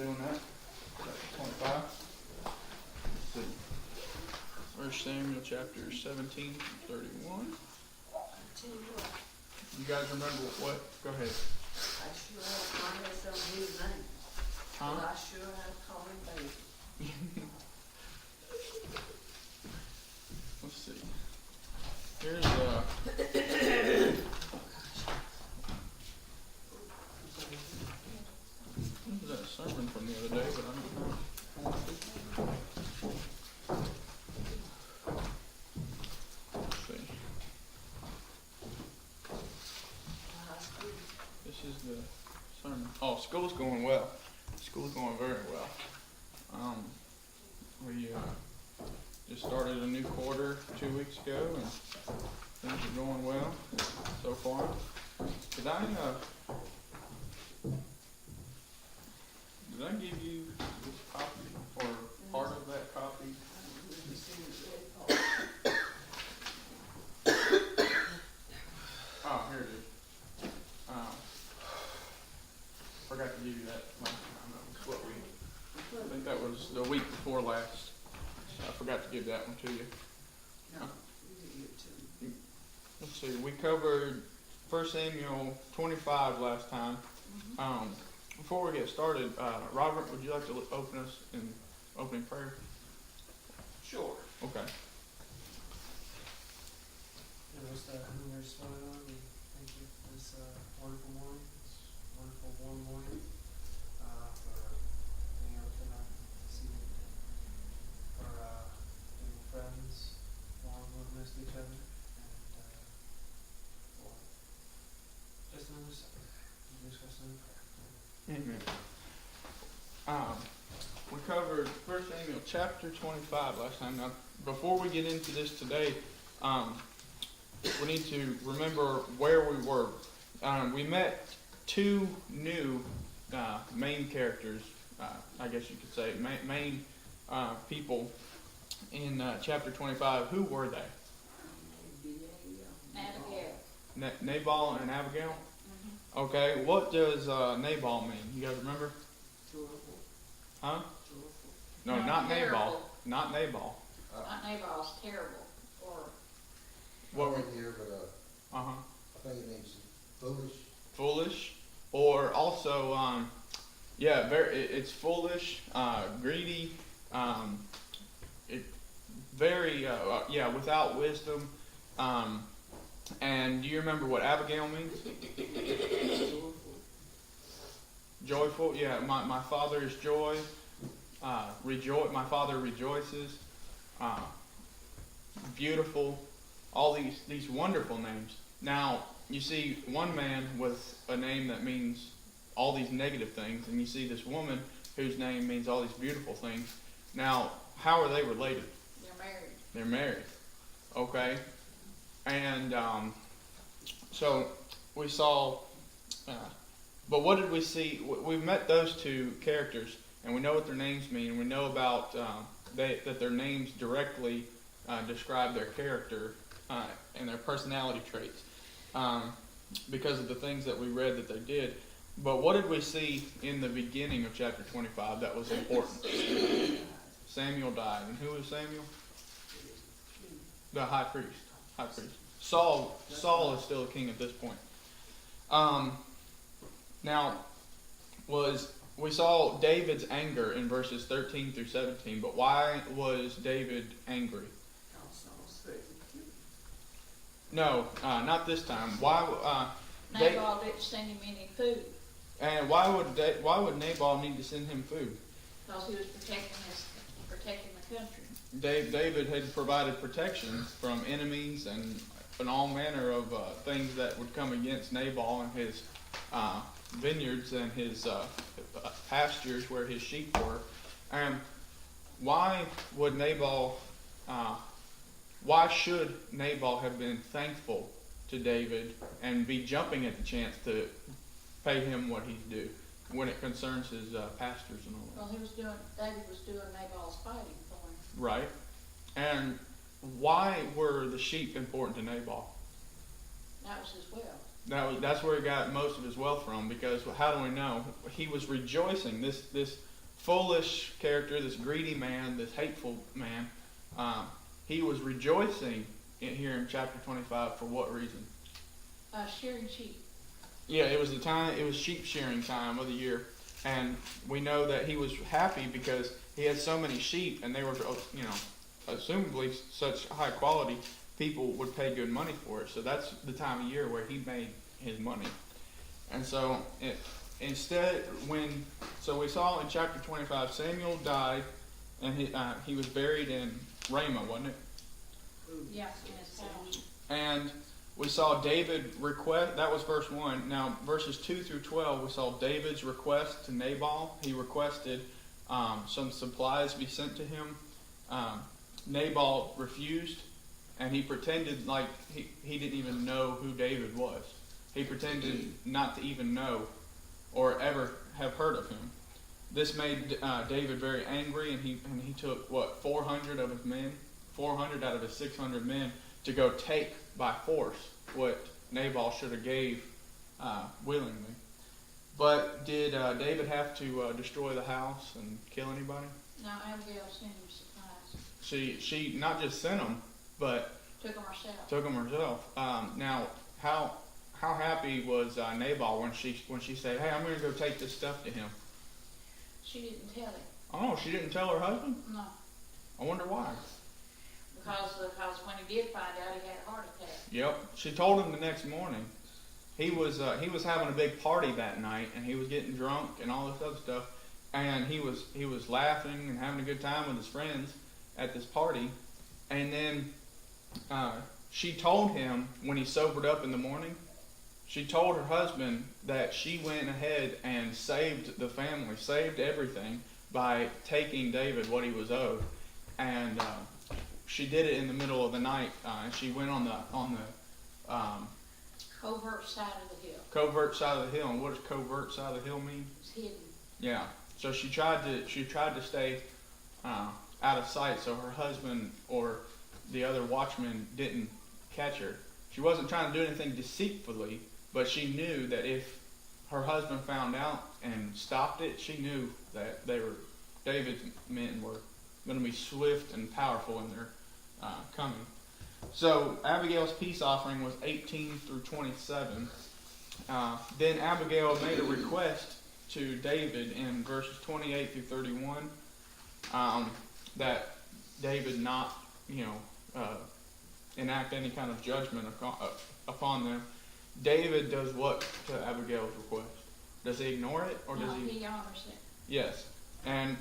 doing that. Chapter 25. Let's see. 1 Samuel chapter 17 through 31. Tell you what, You guys remember what? Go ahead. I sure have called myself his name. Huh? But I sure have called him baby. Let's see. Here's this is that sermon from the other day, but I don't know. Let's see. This is the sermon. Oh, school's going well. School's going very well. We just started a new quarter 2 weeks ago, and things are going well so far. Did I give you this copy or part of that copy? Oh, here it is. Forgot to give you that last time. That was what I think that was the week before last. I forgot to give that one to you. No, you too. Let's see. We covered 1 Samuel 25 last time. Before we get started, Robert, would you like to open us in opening prayer? Sure. Okay. Most whom we're smiling on, we thank you for this wonderful morning, this wonderful warm morning, for being able to not see it, for being friends, long with each other, and for just another Sunday. We just got some prayer. Amen. We covered 1 Samuel chapter 25 last time. Now, before we get into this today, we need to remember where we were. We met two new main characters, I guess you could say, main people in chapter 25. Who were they? Abigail. Nabal and Abigail? Mm-hmm. Okay, what does Nabal mean? You guys remember? Joyful. Huh? Joyful. No, No, not terrible. Nabal. Not Nabal. Not Nabal's terrible. Or What? Right here, but Uh-huh. I think it means foolish. Foolish, or also, it's foolish, greedy, without wisdom. And do you remember what Abigail means? Joyful. Yeah, my father is joy. My father rejoices. Beautiful. All these wonderful names. Now, you see one man with a name that means all these negative things, and you see this woman whose name means all these beautiful things. Now, how are they related? they're married. They're married. Okay? And so we saw, but what did we see? We've met those two characters, and we know what their names mean, and we know about that their names directly describe their character and their personality traits because of the things that we read that they did. But what did we see in the beginning of chapter 25 that was important? Samuel died. And who was Samuel? The high priest. Saul is still a king at this point. Now, we saw David's anger in verses 13 through 17, but why was David angry? No, not this time. Why? Nabal didn't send him any food And why would Nabal need to send him food? because he was protecting the country. David had provided protection from enemies and all manner of things that would come against Nabal and his vineyards and his pastures where his sheep were. And why should Nabal have been thankful to David and be jumping at the chance to pay him what he's due when it concerns his pastures and all that? Well, David was doing Nabal's fighting for him. Right. And why were the sheep important to Nabal? That was his will. That's where he got most of his wealth from, because how do we know? He was rejoicing. This foolish character, this greedy man, this hateful man, he was rejoicing here in chapter 25 for what reason? Shearing sheep. Yeah, it was the time. It was sheep shearing time of the year, and we know that he was happy because he had so many sheep, and they were, assumably such high quality. People would pay good money for it. So that's the time of year where he made his money. And so we saw in chapter 25, Samuel died, and he was buried in Ramah, wasn't it? Yeah, in his house. And we saw David request, that was verse 1. Now, verses 2 through 12, we saw David's request to Nabal. He requested some supplies be sent to him. Nabal refused, and he pretended like he didn't even know who David was. He pretended not to even know or ever have heard of him. This made David very angry, and he took, 400 of his men, 400 out of his 600 men, to go take by force what Nabal should have gave willingly. But did David have to destroy the house and kill anybody? No, Abigail sent him supplies. She not just sent them, but Took them herself. took them herself. Now, how happy was Nabal when she said, "Hey, I'm going to go take this stuff to him"? She didn't tell him. Oh, she didn't tell her husband? No. I wonder why. Because when he did find out, he had a heart attack. Yep. She told him the next morning. He was having a big party that night, and he was getting drunk and all this other stuff, and he was laughing and having a good time with his friends at this party, and then she told him when he sobered up in the morning. She told her husband that she went ahead and saved the family, saved everything by taking David what he was owed, and she did it in the middle of the night. She went on the Covert side of the hill. covert side of the hill. And what does covert side of the hill mean? It's hidden. Yeah. So she tried to stay out of sight, so her husband or the other watchmen didn't catch her. She wasn't trying to do anything deceitfully, but she knew that if her husband found out and stopped it, she knew that David's men were going to be swift and powerful in their coming. So Abigail's peace offering was 18 through 27. Then Abigail made a request to David in verses 28 through 31 that David not, enact any kind of judgment upon them. David does what to Abigail's request? Does he ignore it, or does No, he? he honors it. Yes. And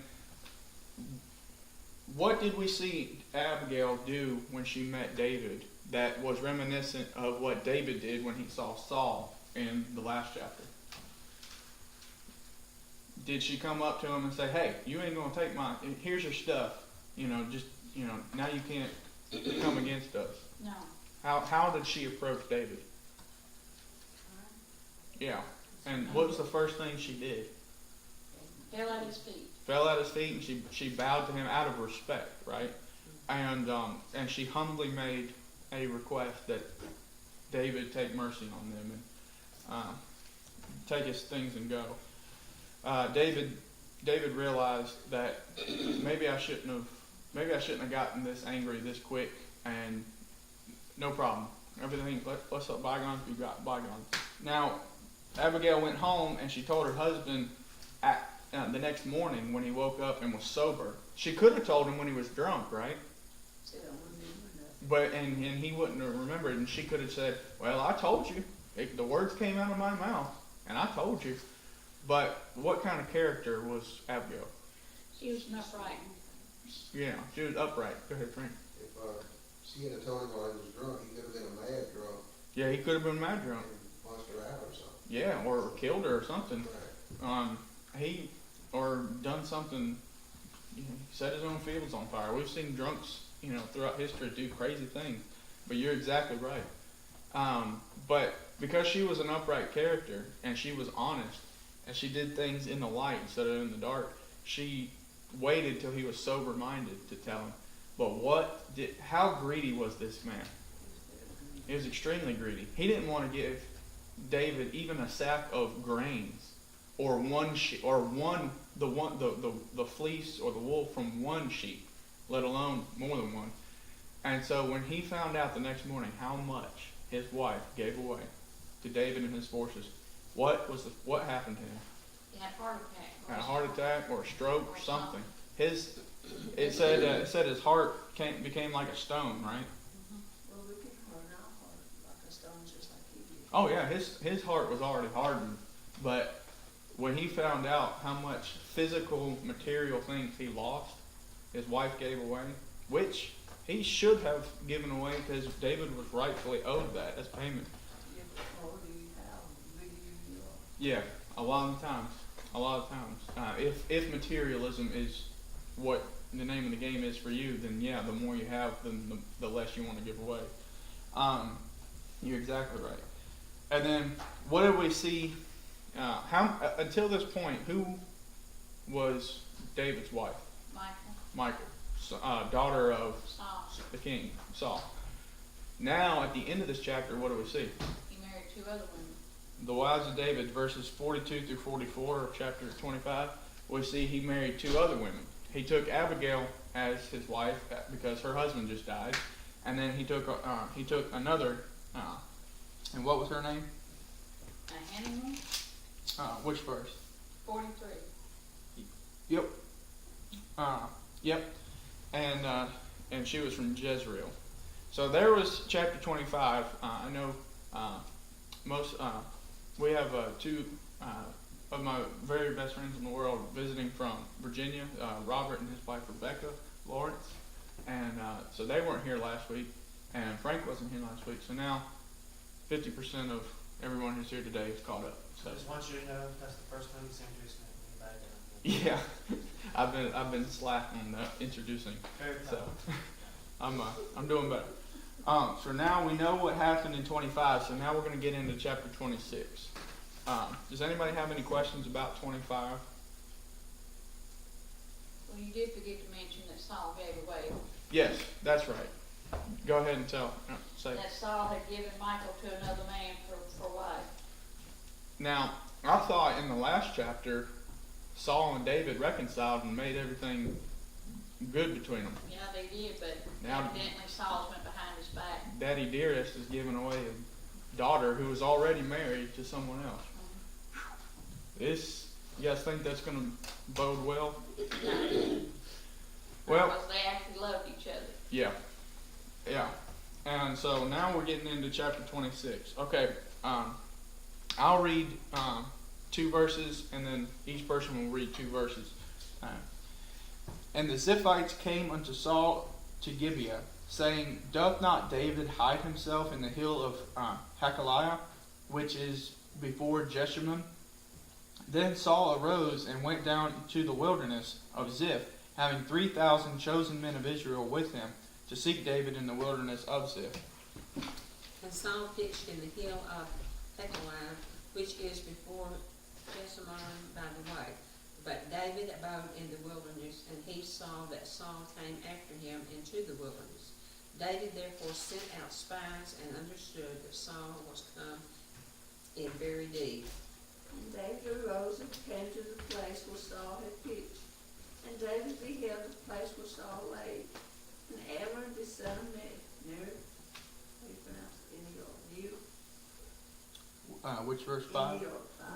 what did we see Abigail do when she met David that was reminiscent of what David did when he saw Saul in the last chapter? Did she come up to him and say, "Hey, you ain't gonna take here's your stuff, now you can't come against us"? No. How did she approach David? Yeah. And what was the first thing she did? Fell at his feet. Fell at his feet, and she bowed to him out of respect, right? And she humbly made a request that David take mercy on them and take his things and go. David realized that maybe I shouldn't have gotten this angry this quick, and no problem. Everything, let's let bygones be bygones. Now, Abigail went home and she told her husband the next morning when he woke up and was sober. She could have told him when he was drunk, right? Said I wouldn't remember that. But and he wouldn't have remembered, and she could have said, "Well, I told you. The words came out of my mouth, and I told you." But what kind of character was Abigail? She was an upright. Yeah, she was upright. Go ahead, Frank. If she had told him while he was drunk, he could have been a mad drunk Yeah, he could have been mad drunk. and punched her out or something. Yeah, or killed her or something. Right. Or done something. Set his own fields on fire. We've seen drunks, throughout history do crazy things. But you're exactly right. But because she was an upright character and she was honest and she did things in the light instead of in the dark, she waited till he was sober-minded to tell him. But how greedy was this man? He was extremely greedy. He didn't want to give David even a sack of grains or one sheep, or the fleece or the wool from one sheep, let alone more than one. And so when he found out the next morning how much his wife gave away to David and his forces, what happened to him? He had a heart attack. Had a heart attack or a stroke or something. It said his heart became like a stone, right? Well, we can harden our heart like a stone, just like he did. Oh yeah, his heart was already hardened, but when he found out how much physical, material things he lost, his wife gave away, which he should have given away because David was rightfully owed that as payment. Yeah, but more do you have, the bigger you are. Yeah, a lot of times. If materialism is what the name of the game is for you, then yeah, the more you have, then the less you want to give away. You're exactly right. And then what did we see? Until this point, who was David's wife? Michal, daughter of Saul. the king, Saul. Now, at the end of this chapter, what do we see? He married 2 other women. The wives of David, verses 42 through 44 of chapter 25, we see he married 2 other women. He took Abigail as his wife because her husband just died, and then he took another. And what was her name? Hananiah, Which verse? 43. Yep. Yep. And she was from Jezreel. So there was chapter 25. I know we have 2 of my very best friends in the world visiting from Virginia, Robert and his wife Rebecca Lawrence. And so they weren't here last week, and Frank wasn't here last week. So now 50% of everyone who's here today is caught up. So I just want you to know that's the first time you introduced me. yeah, I've been slack on introducing. Very So proud. I'm doing better. So now we know what happened in 25. So now we're going to get into chapter 26. Does anybody have any questions about 25? Well, you did forget to mention that Saul gave away. Yes, that's right. Go ahead and say. That Saul had given Michal to another man for wife. Now, I thought in the last chapter, Saul and David reconciled and made everything good between them. Yeah, they did, but Now- evidently Saul went behind his back. Daddy Dearest is giving away a daughter who was already married to someone else. You guys think that's going to bode well? Well, Because they actually loved each other. yeah. And so now we're getting into chapter 26. Okay, I'll read 2 verses, and then each person will read 2 verses. And the Ziphites came unto Saul to Gibeah, saying, Doth not David hide himself in the hill of Hakaliah, which is before Jeshimon? Then Saul arose and went down to the wilderness of Ziph, having 3,000 chosen men of Israel with him, to seek David in the wilderness of Ziph. And Saul pitched in the hill of Hakaliah, which is before Jeshimon by the way. But David abode in the wilderness, and he saw that Saul came after him into the wilderness. David therefore sent out spies and understood that Saul was come in very deed. And David arose and came to the place where Saul had pitched. And David beheld the place where Saul lay. And Abner the son of Ner, how do you pronounce it? Which verse 5?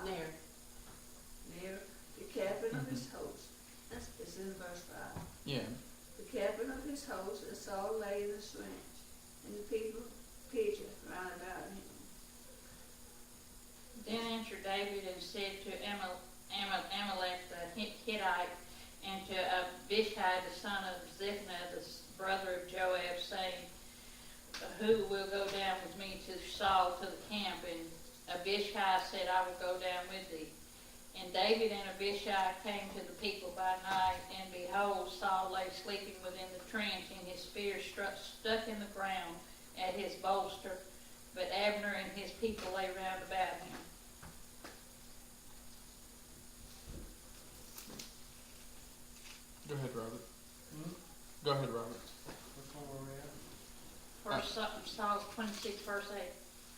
There, Ner, the captain of his host. It's in verse 5. Yeah. The captain of his host, and Saul lay in the trench, and the people pitched round about him. Then answered David and said to Amalek the Hittite, and to Abishai the son of Zephaniah, the brother of Joab, saying, Who will go down with me to Saul to the camp? And Abishai said, I will go down with thee. And David and Abishai came to the people by night, and behold, Saul lay sleeping within the trench, and his spear stuck in the ground at his bolster, but Abner and his people lay round about him. Go ahead, Robert. Hmm? Go ahead, Robert. Which one were we at? First Psalm 26, verse 8.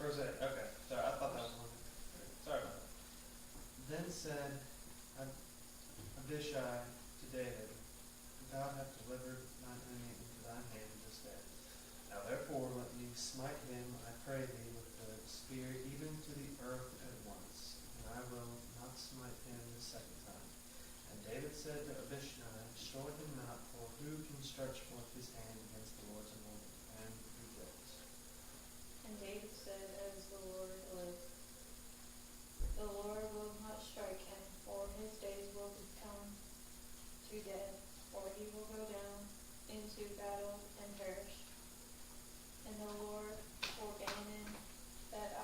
Verse 8. Okay. Sorry, I thought that was one. Sorry about that. Then said, Abishai to David, Thou hast delivered mine enemy into thine hand this day. Now therefore let me smite him, I pray thee, with the spear even to the earth at once, and I will not smite him the second time. And David said to Abishai, Destroy him not, for who can stretch forth his hand against the Lord's anointed? And he goes. And David said, As the Lord lives, the Lord will not strike him, for his days will become to death, for he will go down into battle and perish. And the Lord ordained that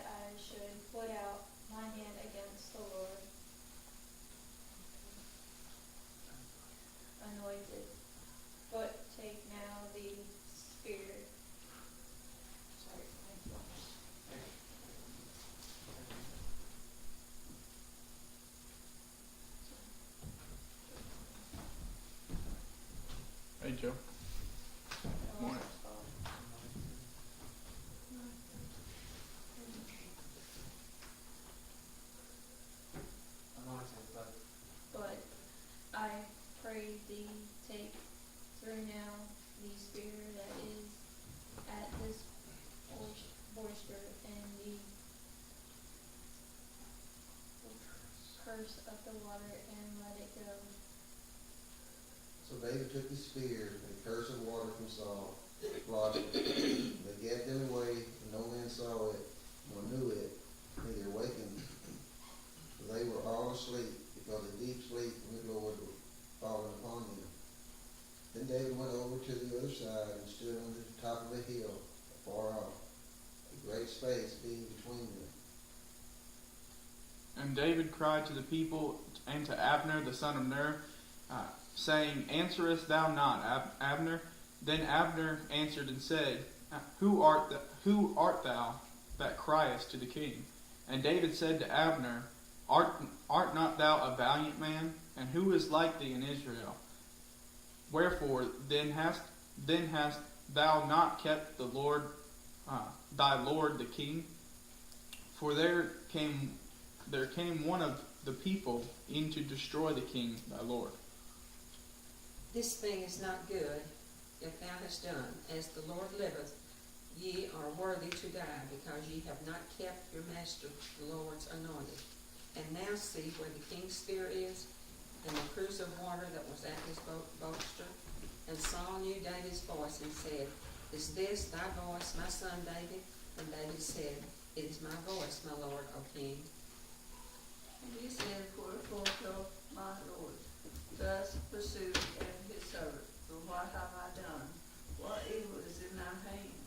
I should put out my hand against the Lord anointed. But take now the spear. Sorry, my flash. Hey, Joe. Morning. Anointed, but But I pray thee take through now the spear that is at this boister and the curse of the water and let it go. So David took his spear, and the curse of water from Saul, lodged it. They gathered them away, and no man saw it, nor knew it, neither awakened. For they were all asleep, because a deep sleep from the Lord was fallen upon them. Then David went over to the other side, and stood on the top of a hill, afar off, a great space being between them. And David cried to the people and to Abner the son of Ner, saying, Answerest thou not, Abner? Then Abner answered and said, Who art thou that criest to the king? And David said to Abner, Art not thou a valiant man? And who is like thee in Israel? Wherefore then hast thou not kept the Lord, thy Lord the king? For there came one of the people in to destroy the king thy Lord. This thing is not good, if thou hast done, as the Lord liveth, ye are worthy to die, because ye have not kept your master, the Lord's anointed. And now see where the king's spear is, and the cruse of water that was at his boaster. And Saul knew David's voice, and said, Is this thy voice, my son David? And David said, It is my voice, my lord, O king. And he said, Wherefore doth my Lord thus pursue after his servant? For what have I done? What evil is in thy hand?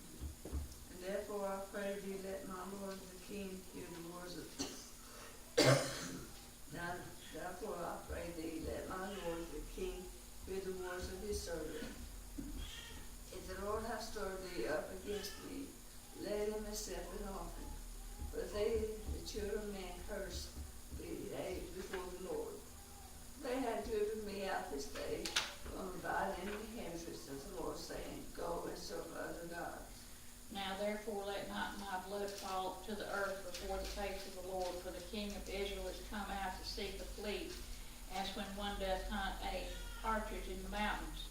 And therefore I pray thee, let my Lord the king hear the words of now therefore I pray thee, let my Lord the king hear the words of his servant. If the Lord hath stirred thee up against me, let him accept an offering. For they, the children of man, curse they before the Lord. They had driven me out this day from abiding in the hindrance of the Lord, saying, Go and serve other gods. Now therefore let not my blood fall to the earth before the face of the Lord, for the king of Israel is come out to seek a fleet, as when one doth hunt a partridge in the mountains.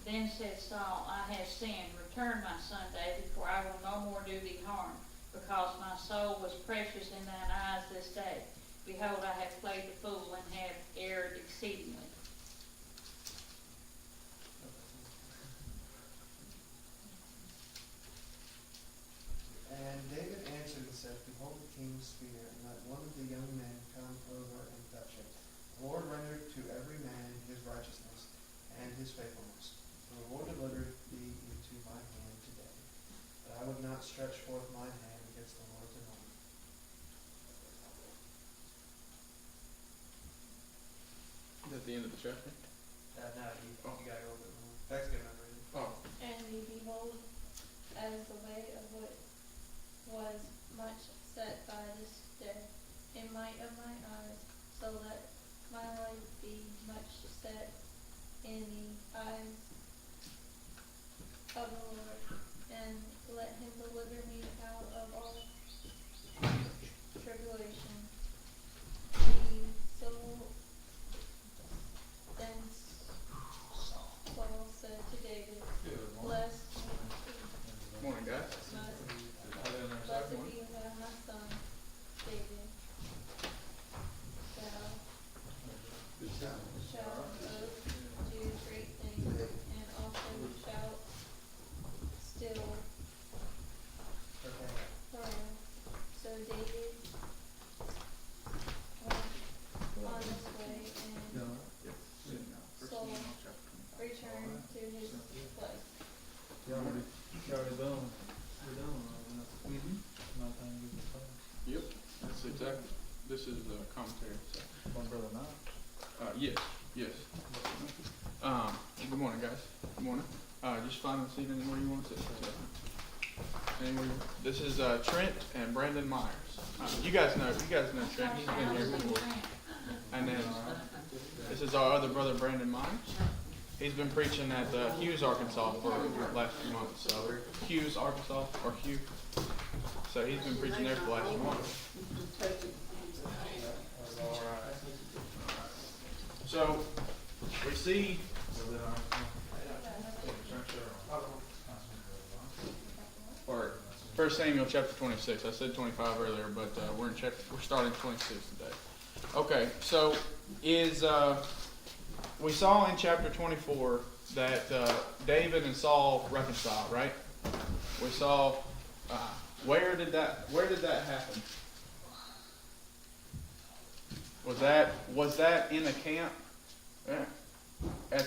Then said Saul, I have sinned. Return, my son David, for I will no more do thee harm, because my soul was precious in thine eyes this day. Behold, I have played the fool and have erred exceedingly. And David answered and said, Behold the king's spear, and let one of the young men come over and touch it. The Lord rendered to every man his righteousness and his faithfulness. For the Lord delivered thee into my hand today. But I would not stretch forth mine hand against the Lord's anointed. Is that the end of the chapter? No, you got a little bit more. That's good enough, reading. Oh. And we behold, as the way of what was much set by this day, in might of my eyes, so that my life be much set in the eyes of the Lord, and let him deliver me out of all that, this is the commentary. So. My brother not. Yes. Good morning, guys. Good morning. Just find a seat anywhere you want to sit. Anywhere. This is Trent and Brandon Myers. You guys know Trent. He's been here before. And then this is our other brother, Brandon Myers. He's been preaching at Hughes, Arkansas for the last few months. So Hughes, Arkansas, or Hugh. So he's been preaching there for the last few months. So we see. Or 1 Samuel chapter 26. I said 25 earlier, but we're starting 26 today. Okay, so we saw in chapter 24 that David and Saul reconciled, right? We saw where did that happen? Was that in a camp? Yeah.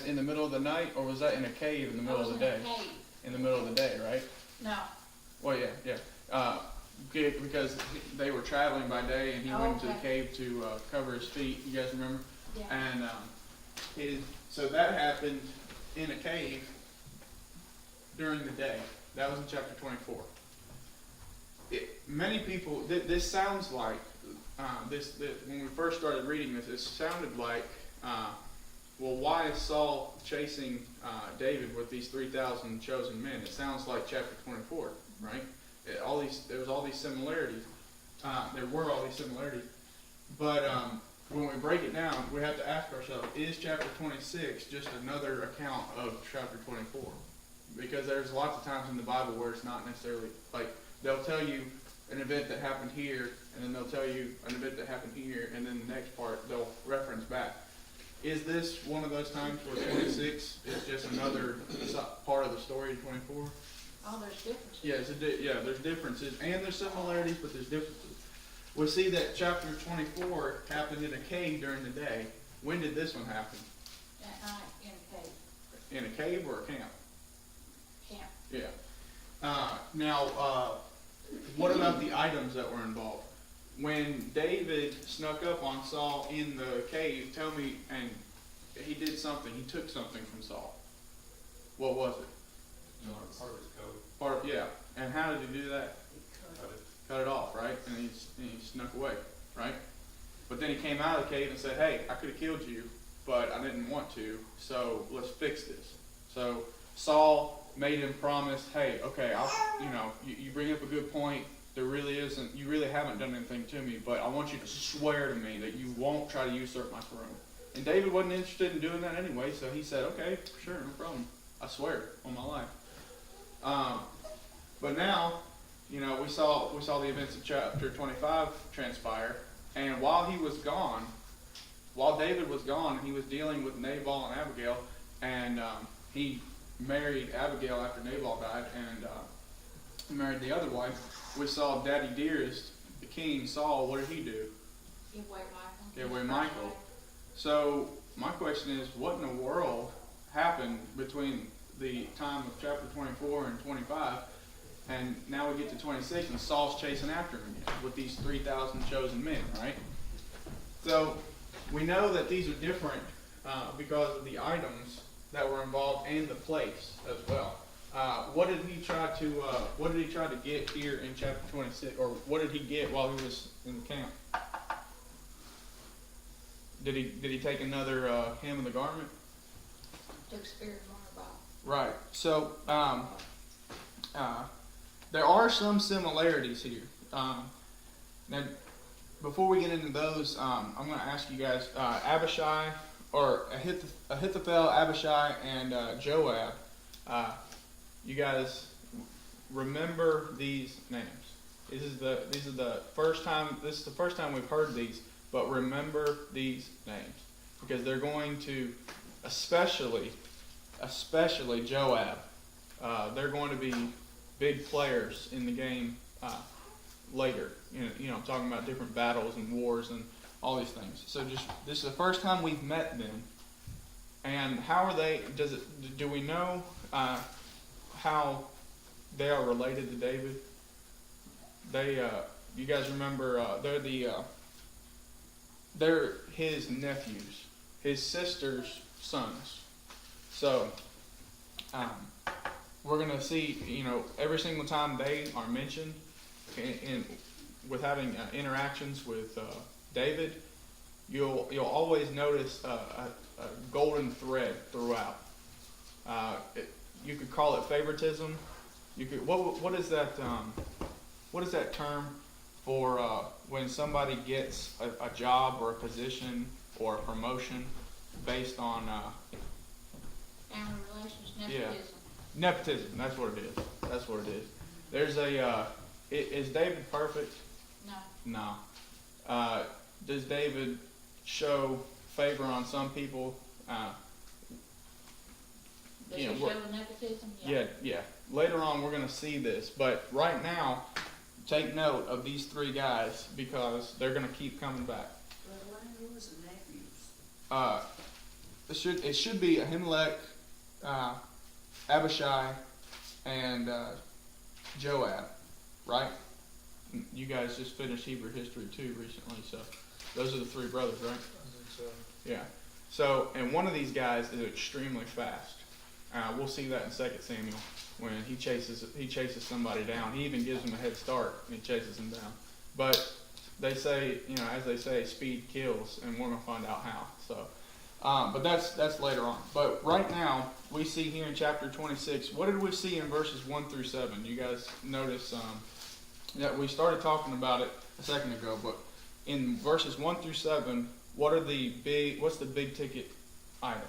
In the middle of the night, or was that in a cave in the middle of the day? In the middle of the day, right? No. Well, yeah. Because they were traveling by day, and he went into the cave to cover his feet. You guys remember? Yeah. And so that happened in a cave during the day. That was in chapter 24. Many people, this sounds like when we first started reading this, it sounded like, well, why is Saul chasing David with these 3,000 chosen men? It sounds like chapter 24, right? There was all these similarities. There were all these similarities. But when we break it down, we have to ask ourselves, is chapter 26 just another account of chapter 24? Because there's lots of times in the Bible where it's not necessarily, like, they'll tell you an event that happened here, and then they'll tell you an event that happened here, and then the next part they'll reference back. Is this one of those times where 26 is just another part of the story in 24? Oh, there's differences. Yeah, there's differences, and there's similarities, but there's differences. We see that chapter 24 happened in a cave during the day. When did this one happen? At night, in a cave. In a cave or a camp? Camp. Yeah. Now, what about the items that were involved? When David snuck up on Saul in the cave, tell me, and he did something, he took something from Saul. What was it? Part of his coat. Yeah. And how did he do that? Cut it off, right? And he snuck away, right? But then he came out of the cave and said, hey, I could have killed you, but I didn't want to, so let's fix this. So Saul made him promise, hey, okay, you bring up a good point. You really haven't done anything to me, but I want you to swear to me that you won't try to usurp my throne. And David wasn't interested in doing that anyway, so he said, okay, sure, no problem. I swear on my life. But now, we saw the events of chapter 25 transpire, and while David was gone, he was dealing with Nabal and Abigail, and he married Abigail after Nabal died, and he married the other wife. We saw Daddy Dearest, the king, Saul. What did he do? Give away Michael. Give away Michael. So my question is, what in the world happened between the time of chapter 24 and 25, and now we get to 26, and Saul's chasing after him again with these 3,000 chosen men, right? So we know that these are different because of the items that were involved and the place as well. What did he try to get here in chapter 26, or what did he get while he was in the camp? Did he take another hem of the garment? Took spirit of Barnabas. Right. So there are some similarities here. Now, before we get into those, I'm going to ask you guys, Abishai, or Ahithophel, Abishai, and Joab. You guys remember these names. This is the first time we've heard these, but remember these names because they're going to, especially Joab. They're going to be big players in the game later. I'm talking about different battles and wars and all these things. So this is the first time we've met them. And how are they? Do we know how they are related to David? you guys remember, they're his nephews, his sister's sons. So, we're gonna see, every single time they are mentioned with having interactions with David, you'll always notice a golden thread throughout. You could call it favoritism. You could what is that? What is that term for when somebody gets a job or a position or a promotion based on Family relations, Yeah. nepotism. nepotism? That's what it is. That's what it is. There's is David perfect? No. No. Does David show favor on some people? Does You know, it what- show nepotism? Yeah. Later on, we're going to see this, but right now, take note of these three guys because they're going to keep coming back. Well, Layne, who was the nephews? It should be Ahimelech, Abishai, and Joab, right? You guys just finished Hebrew history too recently, so those are the three brothers, right? I think so. Yeah. So, and one of these guys is extremely fast. We'll see that in 2 Samuel when he chases somebody down. He even gives them a head start and he chases them down. But they say, as they say, speed kills, and we're gonna find out how. So, but that's later on. But right now we see here in chapter 26. What did we see in verses 1 through 7? You guys notice that we started talking about it a second ago, but in verses 1 through 7, what's the big ticket item?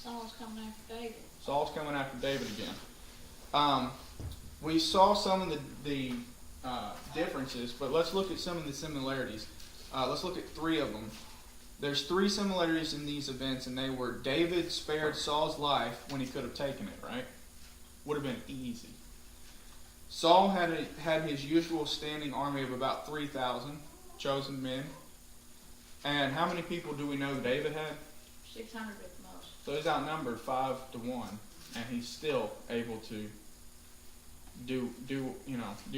Saul's coming after David. Saul's coming after David again. We saw some of the differences, but let's look at some of the similarities. Let's look at three of them. There's three similarities in these events, and they were David spared Saul's life when he could have taken it, right? Would have been easy. Saul had his usual standing army of about 3,000 chosen men. And how many people do we know David had? 600 at the most. So he's outnumbered 5-1, and he's still able to do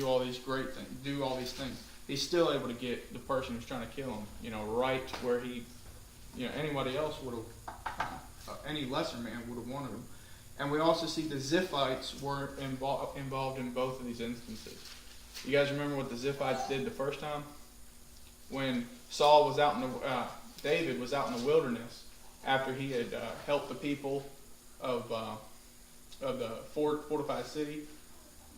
all these great things, do all these things. He's still able to get the person who's trying to kill him, right where he, anybody else would have, any lesser man would have wanted him. And we also see the Ziphites were involved in both of these instances. You guys remember what the Ziphites did the first time? When Saul was out David was out in the wilderness after he had helped the people of the fortified city.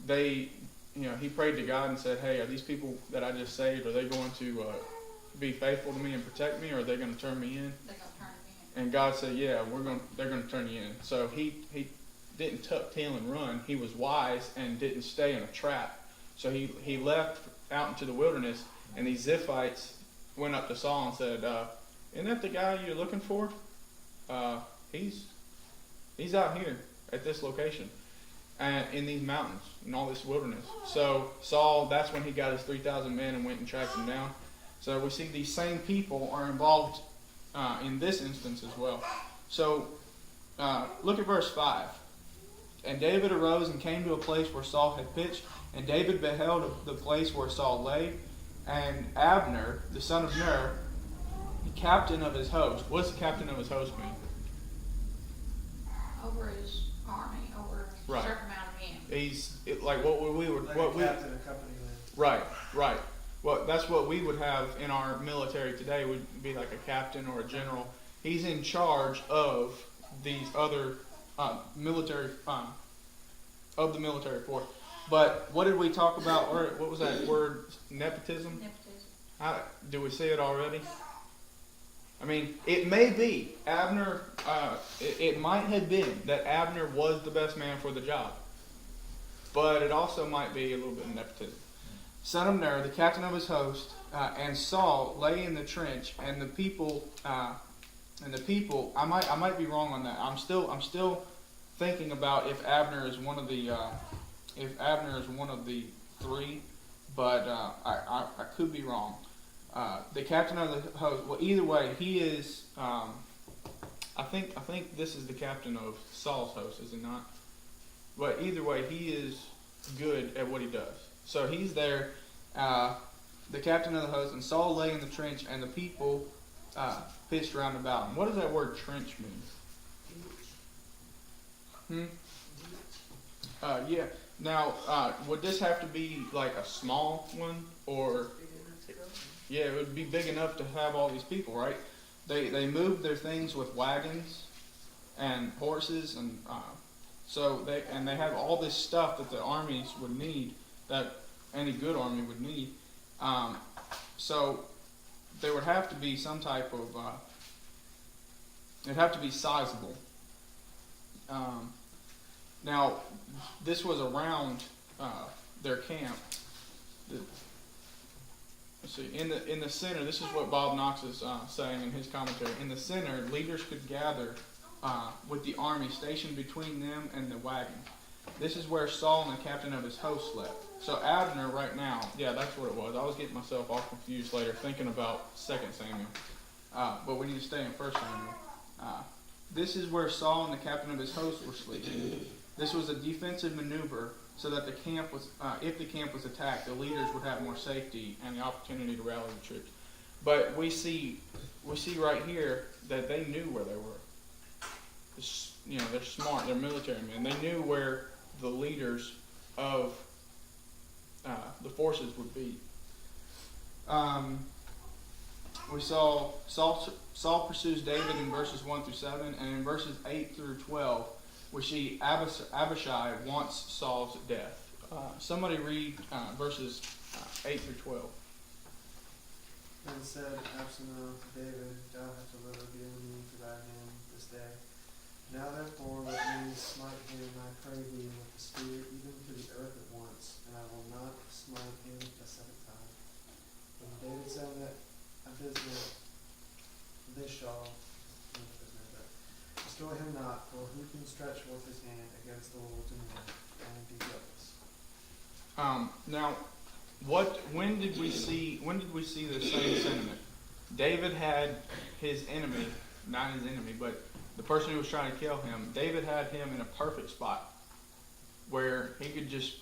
He prayed to God and said, "Hey, are these people that I just saved, are they going to be faithful to me and protect me, or are they going to turn me in?" They're going to turn him in. And God said, "Yeah, they're going to turn you in." So he didn't tuck tail and run. He was wise and didn't stay in a trap. So he left out into the wilderness, and these Ziphites went up to Saul and said, "Isn't that the guy you're looking for? He's out here at this location, and in these mountains, in all this wilderness." So Saul, that's when he got his 3,000 men and went and tracked them down. So we see these same people are involved in this instance as well. So look at verse 5. "And David arose and came to a place where Saul had pitched, and David beheld the place where Saul lay, and Abner, the son of Ner, the captain of his host." What does the captain of his host mean? Over his army, over a Right. certain amount of men. He's like what we would Like what a we captain of company man. right. Well, that's what we would have in our military today. Would be like a captain or a general. He's in charge of these other military of the military force. But what did we talk about? Or what was that word? Nepotism. Nepotism. Do we see it already? I mean, it may be Abner. It might have been that Abner was the best man for the job, but it also might be a little bit of nepotism. "Son of Ner, the captain of his host, and Saul lay in the trench, and the people. I might be wrong on that. I'm still thinking about if Abner is one of the three, but I could be wrong. The captain of the host. Well, either way, he is. I think this is the captain of Saul's host, is it not? But either way, he is good at what he does. So he's there, the captain of the host, and Saul lay in the trench, and the people pitched round about him. What does that word trench mean? Yeah. Now, would this have to be like a small one, or? Yeah, it would be big enough to have all these people, right? They moved their things with wagons and horses, and they have all this stuff that the armies would need, that any good army would need. So there would have to be some type of it'd have to be sizable. Now, this was around their camp. Let's see. In the center, this is what Bob Knox is saying in his commentary. In the center, leaders could gather with the army stationed between them and the wagon. This is where Saul and the captain of his host slept. So Abner, right now, yeah, that's what it was. I was getting myself all confused later, thinking about 2 Samuel. But we need to stay in 1 Samuel. This is where Saul and the captain of his host were sleeping. This was a defensive maneuver, so that the camp was, if the camp was attacked, the leaders would have more safety and the opportunity to rally the troops. But we see right here that they knew where they were. You know, they're smart. They're military men. They knew where the leaders of the forces would be. We saw Saul pursues David in verses 1 through 7, and in verses 8 through 12, we see Abishai wants Saul's death. Somebody read verses 8 through 12. Then said Absalom to David, Thou hast delivered the enemy to thy hand this day. Now therefore let me smite him, I pray thee, with the spear, even to the earth at once, and I will not smite him a second time. When David said that, destroy him not, for who can stretch forth his hand against the Lord's anointed and be guiltless? Now, when did we see the same sentiment? David had his enemy, not his enemy, but the person who was trying to kill him. David had him in a perfect spot where he could just.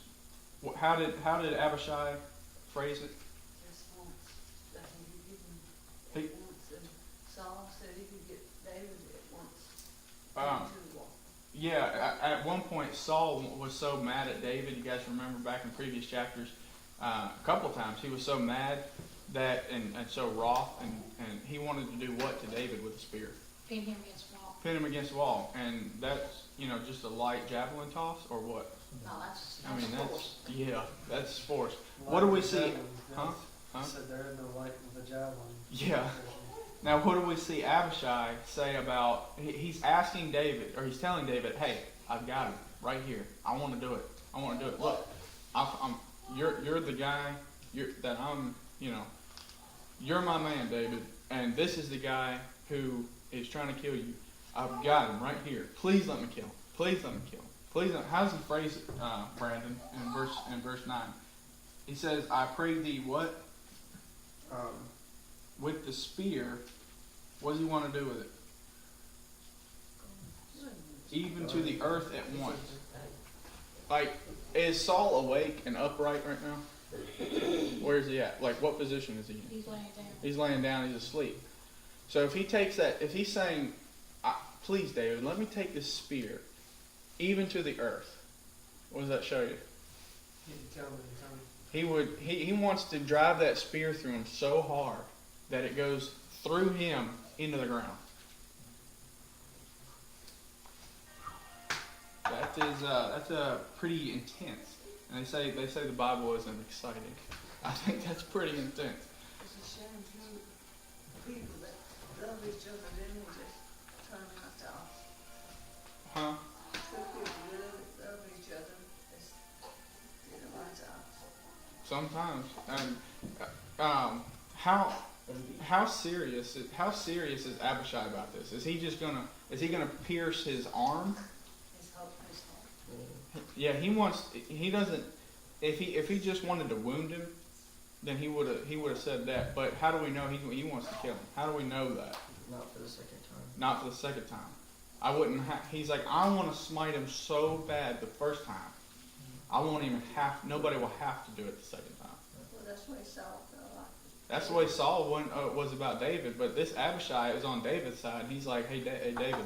How did Abishai phrase it? Just once. That he could give him once, and Saul said he could get David at once. Yeah, at one point Saul was so mad at David. You guys remember back in previous chapters, a couple of times he was so mad that and so wroth, and he wanted to do what to David with a spear? Pin him against the wall. Pin him against the wall, and that's just a light javelin toss or what? No, that's That's that's force. What do we see? Huh? He said there is no light with a javelin. Yeah. Now, what do we see Abishai say about? He's asking David, or he's telling David, "Hey, I've got him right here. I want to do it. I want to do it. Look, you're the guy. You're my man, David, and this is the guy who is trying to kill you. I've got him right here. Please let me kill him. Please let me kill him. Please." How does he phrase it, Brandon? In verse 9, he says, "I pray thee, what? With the spear." What does he want to do with it? Even to the earth at once. Like, is Saul awake and upright right now? Where is he at? Like, what position is he in? He's laying down. He's laying down. He's asleep. So if he takes that, if he's saying, "Please, David, let me take this spear, even to the earth," what does that show you? Tell me. He wants to drive that spear through him so hard that it goes through him into the ground. That's pretty intense. And they say the Bible isn't exciting. I think that's pretty intense. It's a shame too, people that love each other, then they just turn right off. Huh? Two people that love each other, just get them right off. Sometimes. And how serious is Abishai about this? Is he gonna pierce his arm? His hope. Yeah, he doesn't. If he just wanted to wound him, then he would have said that. But how do we know he wants to kill him? How do we know that? Not for the second time. Not for the second time. I wouldn't. He's like, I want to smite him so bad the first time. I won't even have. Nobody will have to do it the second time. Well, that's the way Saul felt like it. That's the way Saul was about David, but this Abishai is on David's side. And he's like, hey, hey David,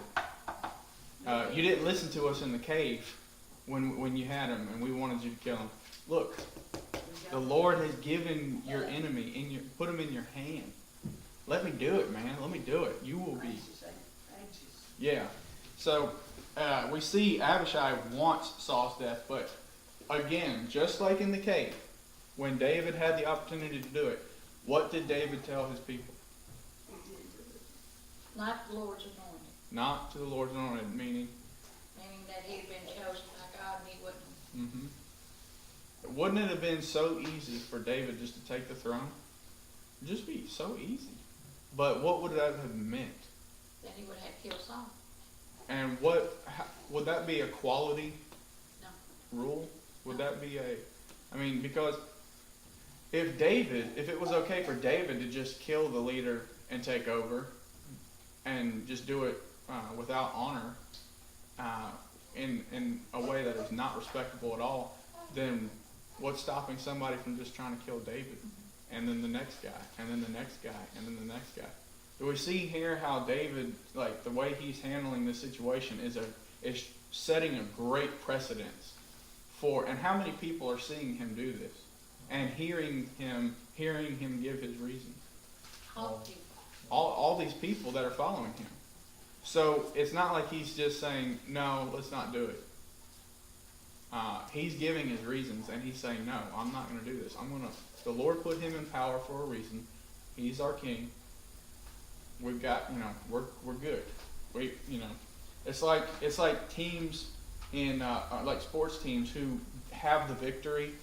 you didn't listen to us in the cave when you had him and we wanted you to kill him. Look, the Lord has given your enemy put him in your hand. Let me do it, man. Let me do it. You will be. Anxious. Yeah. So we see Abishai wants Saul's death, but again, just like in the cave, when David had the opportunity to do it, what did David tell his people? Not the Lord's anointed, Not to the Lord's anointed, meaning. meaning that he had been chosen by God and he wouldn't. Mm-hmm. Wouldn't it have been so easy for David just to take the throne? It'd just be so easy. But what would that have meant? Then he would have killed Saul. And would that be a quality rule? Would that be because if it was okay for David to just kill the leader and take over and just do it without honor in a way that is not respectable at all, then what's stopping somebody from just trying to kill David? And then the next guy, and then the next guy, and then the next guy. Do we see here how David, like the way he's handling this situation is setting a great precedence for, and how many people are seeing him do this and hearing him give his reasons? All these people that are following him. So it's not like he's just saying, no, let's not do it. He's giving his reasons and he's saying, no, I'm not going to do this. The Lord put him in power for a reason. He's our king. We've got, we're good. It's like teams in, like sports teams who have the victory,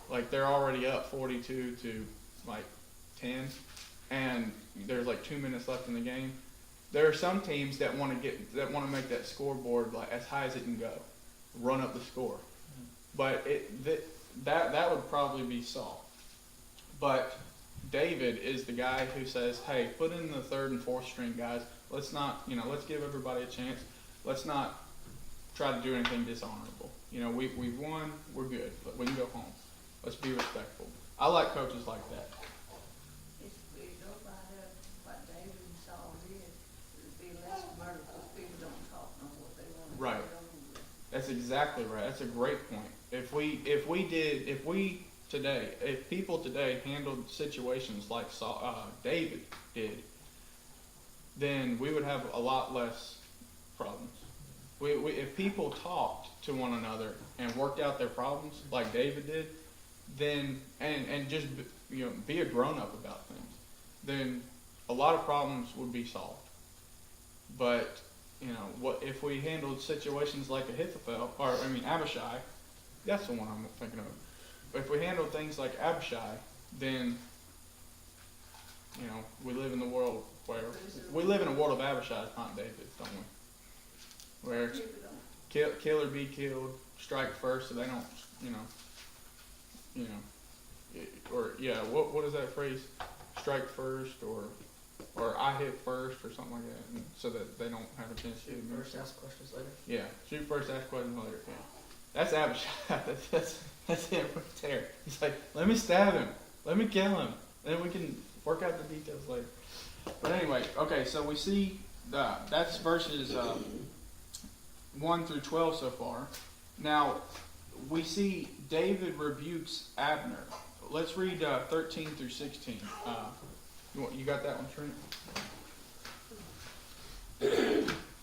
like they're already up 42 to like 10, and there's like 2 minutes left in the game. There are some teams that want to make that scoreboard like as high as it can go, run up the score. But that would probably be Saul. But David is the guy who says, hey, put in the third and fourth string guys. Let's not, let's give everybody a chance. Let's not try to do anything dishonorable. We've won, we're good, but we can go home. Let's be respectful. I like coaches like that. If we go by what David and Saul did, it'd be less murder because people don't talk on what they want to Right. get on with. That's exactly right. That's a great point. If people today handled situations like David did, then we would have a lot less problems. If people talked to one another and worked out their problems like David did, then and just be a grown up about things, then a lot of problems would be solved. But what if we handled situations like Abishai? That's the one I'm thinking of. If we handle things like Abishai, then we live in a world of Abishai, not David, don't we? Where it's kill or be killed, strike first, so they don't, what is that phrase? Strike first, or I hit first, or something like that, and so that they don't have a chance to Shoot shoot me. first, ask questions later. Yeah, shoot first, ask questions later. Yeah. That's Abishai. That's him right there. He's like, let me stab him, let me kill him, and then we can work out the details later. But anyway, okay, so we see that's verses 1 through 12 so far. Now we see David rebukes Abner. Let's read 13 through 16. You got that one, Trent?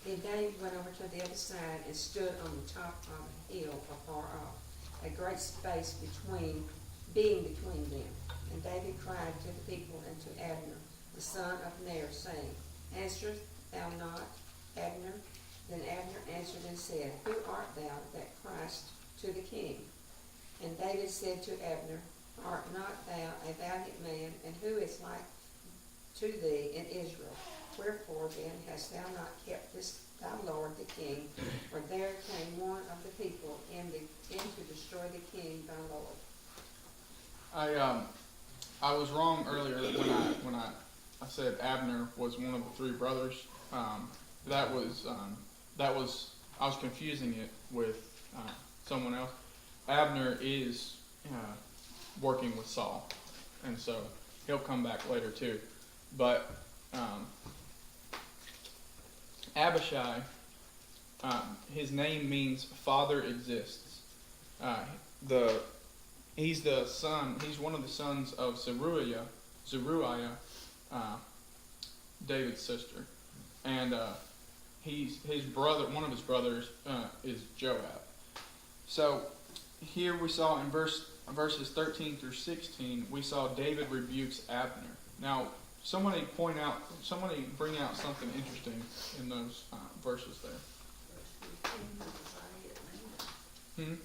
Then David went over to the other side and stood on the top of a hill afar off, a great space being between them. And David cried to the people and to Abner, the son of Ner, saying, Answerest thou not, Abner? Then Abner answered and said, Who art thou that criest to the king? And David said to Abner, Art not thou a valiant man, and who is like to thee in Israel? Wherefore then hast thou not kept this thy lord the king? For there came one of the people in to destroy the king thy lord. I was wrong earlier when I said Abner was one of the three brothers. That was I was confusing it with someone else. Abner is working with Saul. and so he'll come back later too. But Abishai, his name means father exists. He's the son. He's one of the sons of Zeruiah, David's sister, and his brother. One of his brothers is Joab. So here we saw in verses 13 through 16, we saw David rebukes Abner. Now, somebody bring out something interesting in those verses there. Verse 15 is a valiant man.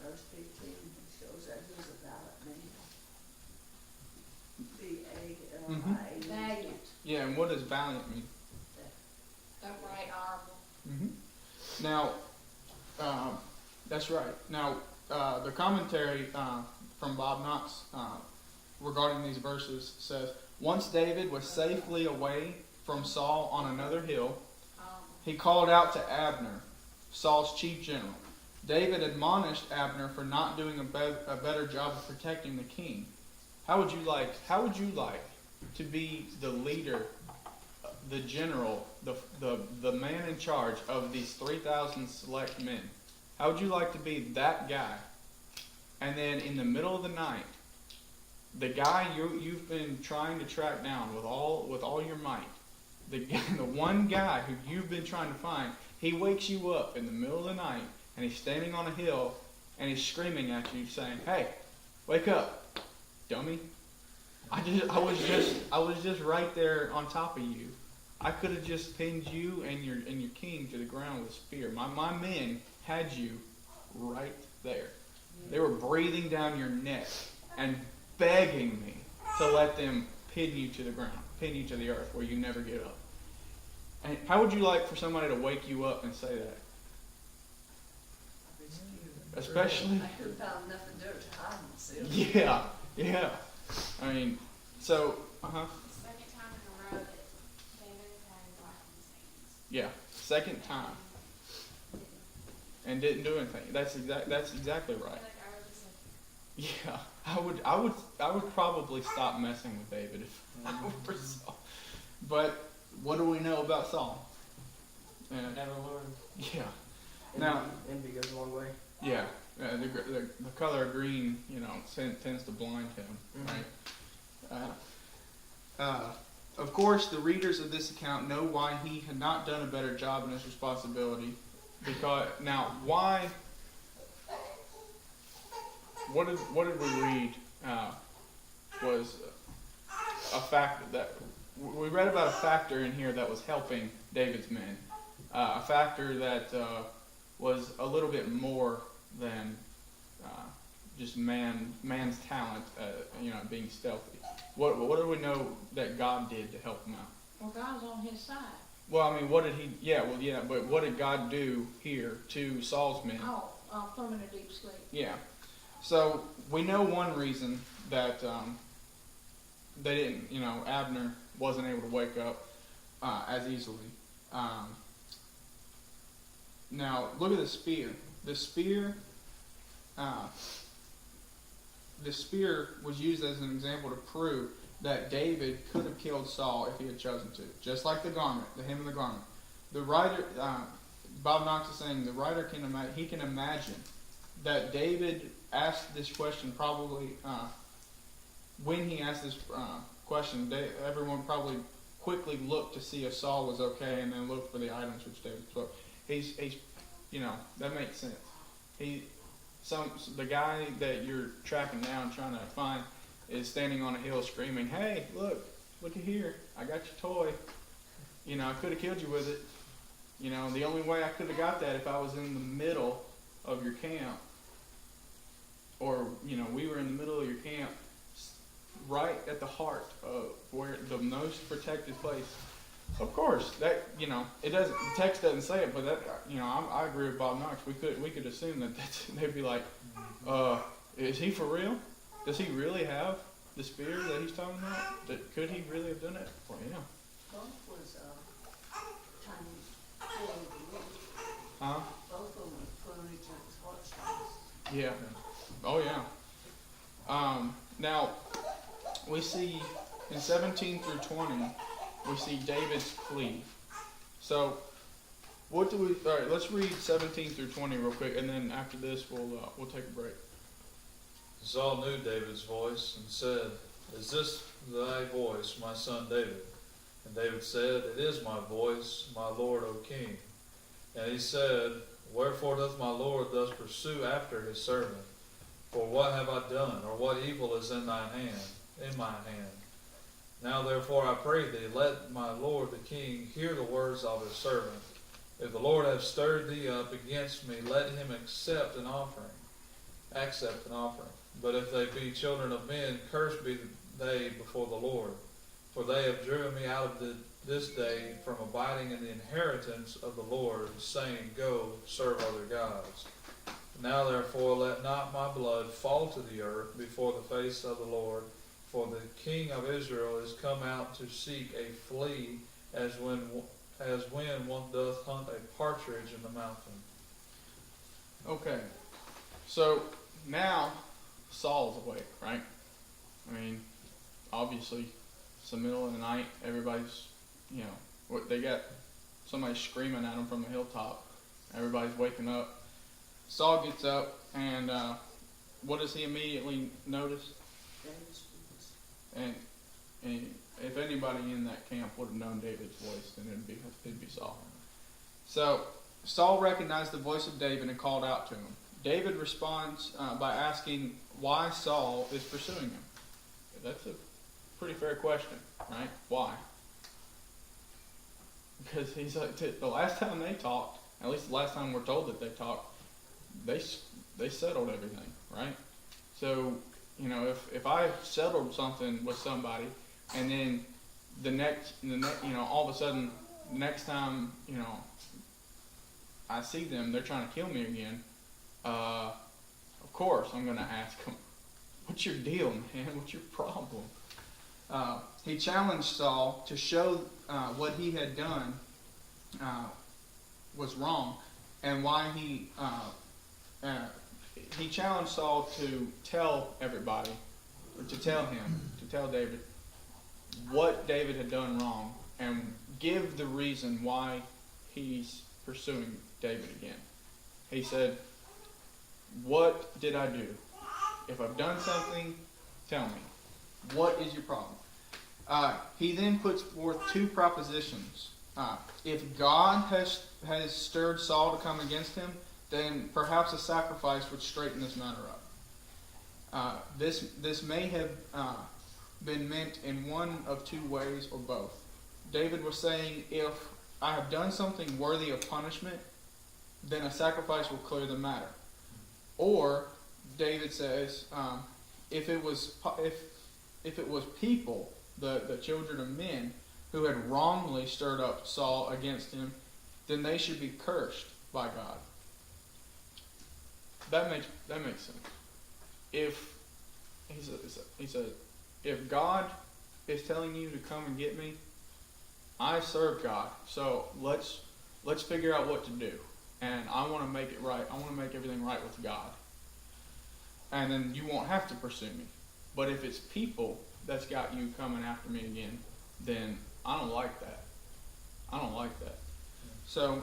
Verse 15 shows that he's a valiant man. Valiant, Yeah, and what does valiant mean? upright, honorable. Now, that's right. Now, the commentary from Bob Knox regarding these verses says, once David was safely away from Saul on another hill, he called out to Abner, Saul's chief general. David admonished Abner for not doing a better job of protecting the king. How would you like to be the leader, the general, the man in charge of these 3,000 select men? How would you like to be that guy? And then in the middle of the night, the guy you've been trying to track down with all your might, the one guy who you've been trying to find, he wakes you up in the middle of the night, and he's standing on a hill, and he's screaming at you, saying, "Hey, wake up, dummy! I was just right there on top of you. I could have just pinned you and your king to the ground with a spear. My men had you right there. They were breathing down your neck and begging me to let them pin you to the ground, pin you to the earth where you never get up." And how would you like for somebody to wake you up and say that? Especially, I could have found nothing to do to hide myself. yeah. I mean, so, Second time in a row that David had his life in his hands. yeah, second time, and didn't do anything. That's exactly I feel right. like I would just like, Yeah, I would probably stop messing with David if I were Saul. But what do we know about Saul? Never learn. Yeah. Now, Envy goes a long way. yeah, the color green, tends to blind him, right? Of course, the readers of this account know why he had not done a better job in his responsibility. Because now, why? What did we read? Was a factor that we read about a factor in here that was helping David's men. A factor that was a little bit more than just man's talent, being stealthy. What do we know that God did to help him out? Well, God's on his side. Well, I mean, what did he? Yeah, but what did God do here to Saul's men? Oh, I'll throw him in a deep sleep. Yeah. So we know one reason that they didn't, Abner wasn't able to wake up as easily. Now look at the spear. The spear was used as an example to prove that David could have killed Saul if he had chosen to, just like the garment, the hem of the garment. The writer, Bob Knox is saying, the writer can imagine that David asked this question probably when he asked this question. Everyone probably quickly looked to see if Saul was okay, and then looked for the items which David took. He's that makes sense. The guy that you're tracking down, trying to find, is standing on a hill screaming, "Hey, look at here! I got your toy. I could have killed you with it. The only way I could have got that if I was in the middle of your camp, or we were in the middle of your camp, right at the heart of where the most protected place." Of course, that it doesn't. The text doesn't say it, but that I agree with Bob Knox. We could assume that they'd be like, "Is he for real? Does he really have the spear that he's talking about? Could he really have done it?" Well, yeah. Both was tiny full of the wood. Huh? Both of them were pulling each other's heartstrings. Yeah. Oh yeah. Now, we see in 17 through 20, we see David's plea. So, what do we? All right, let's read 17 through 20 real quick, and then after this, we'll take a break. Saul knew David's voice and said, "Is this thy voice, my son David?" And David said, "It is my voice, my lord, O king." And he said, "Wherefore doth my lord thus pursue after his servant? For what have I done, or what evil is in my hand? Now therefore I pray thee, let my lord the king hear the words of his servant. If the Lord have stirred thee up against me, let him accept an offering. But if they be children of men, cursed be they before the Lord. For they have driven me out of this day from abiding in the inheritance of the Lord, saying, Go, serve other gods. Now therefore let not my blood fall to the earth before the face of the Lord, for the king of Israel is come out to seek a flea, as when one doth hunt a partridge in the mountain." Okay, so now Saul's awake, right? I mean, obviously, it's the middle of the night. Everybody's, they got somebody screaming at them from the hilltop. Everybody's waking up. Saul gets up, and what does he immediately notice? David's voice. And if anybody in that camp would have known David's voice, then it'd be Saul. So Saul recognized the voice of David and called out to him. David responds by asking why Saul is pursuing him. That's a pretty fair question, right? Why? Because he's like, the last time they talked, at least the last time we're told that they talked, they settled everything, right? So, if I settled something with somebody, and then all of a sudden, the next time, I see them, they're trying to kill me again, of course I'm going to ask them, what's your deal, man? What's your problem? He challenged Saul to show what he had done was wrong, and why he challenged Saul to tell everybody, or to tell David, what David had done wrong, and give the reason why he's pursuing David again. He said, "What did I do? If I've done something, tell me. What is your problem?" He then puts forth two propositions. If God has stirred Saul to come against him, then perhaps a sacrifice would straighten this matter up. This may have been meant in one of two ways, or both. David was saying, if I have done something worthy of punishment, then a sacrifice will clear the matter. Or David says, if it was people, the children of men, who had wrongly stirred up Saul against him, then they should be cursed by God. That makes sense. If he said, if God is telling you to come and get me, I serve God, so let's figure out what to do. And I want to make it right. I want to make everything right with God. And then you won't have to pursue me. But if it's people that's got you coming after me again, then I don't like that. So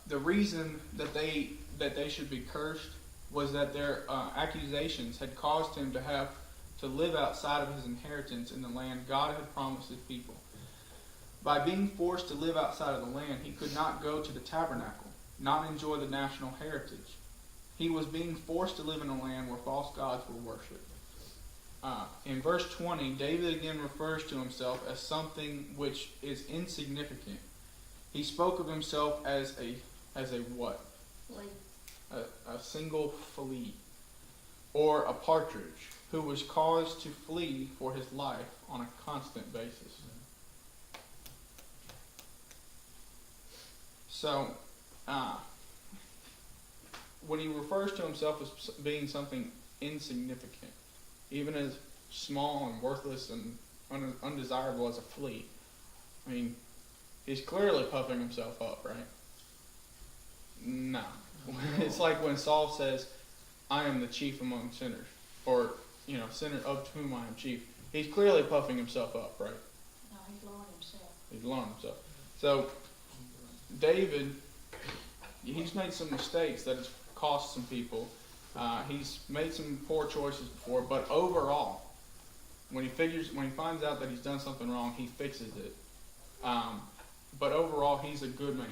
the reason that they should be cursed was that their accusations had caused him to live outside of his inheritance in the land God had promised his people. By being forced to live outside of the land, he could not go to the tabernacle, not enjoy the national heritage. He was being forced to live in a land where false gods were worshipped. In verse 20, David again refers to himself as something which is insignificant. He spoke of himself as a what? Flea. A single flea, or a partridge, who was caused to flee for his life on a constant basis. So, when he refers to himself as being something insignificant, even as small and worthless and undesirable as a flea, I mean, he's clearly puffing himself up, right? No. It's like when Saul says, I am the chief among sinners, or, sinner of whom I am chief. he's clearly puffing himself up, right? No, he's lowering himself. He's lowering himself. So David, he's made some mistakes that has cost some people. He's made some poor choices before, but overall, when he finds out that he's done something wrong, he fixes it. But overall, he's a good man,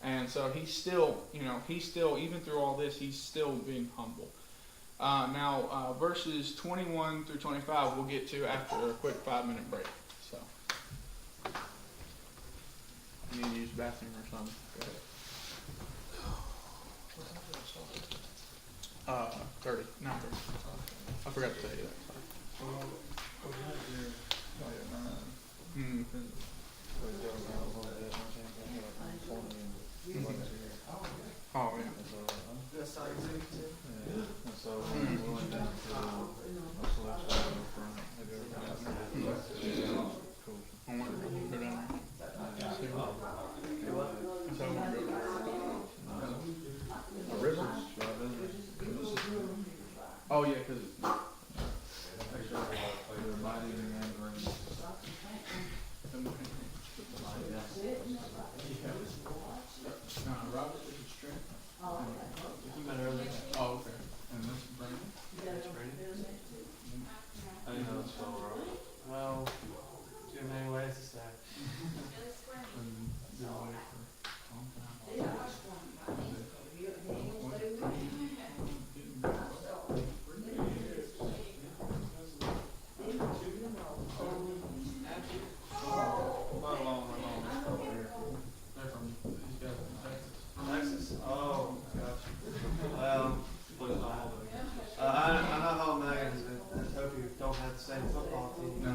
and so he's still, even through all this, he's still being humble. Now, verses 21 through 25, we'll get to after a quick 5-minute break. So, you need to use the bathroom or something? Go ahead. 30, 9:30. I forgot to tell you that. Sorry. Oh yeah. That's how you do it. I want to go down there. See what? So I want to go a river. Oh yeah, because Robert, this is Trent. You met earlier. Oh, okay. And this is Brandon. That's Brandon. I didn't know it's spelled wrong. Well, too many ways to say. Texas? Oh, gosh. Well, I know how Megan is. I hope you don't have the same football team. No.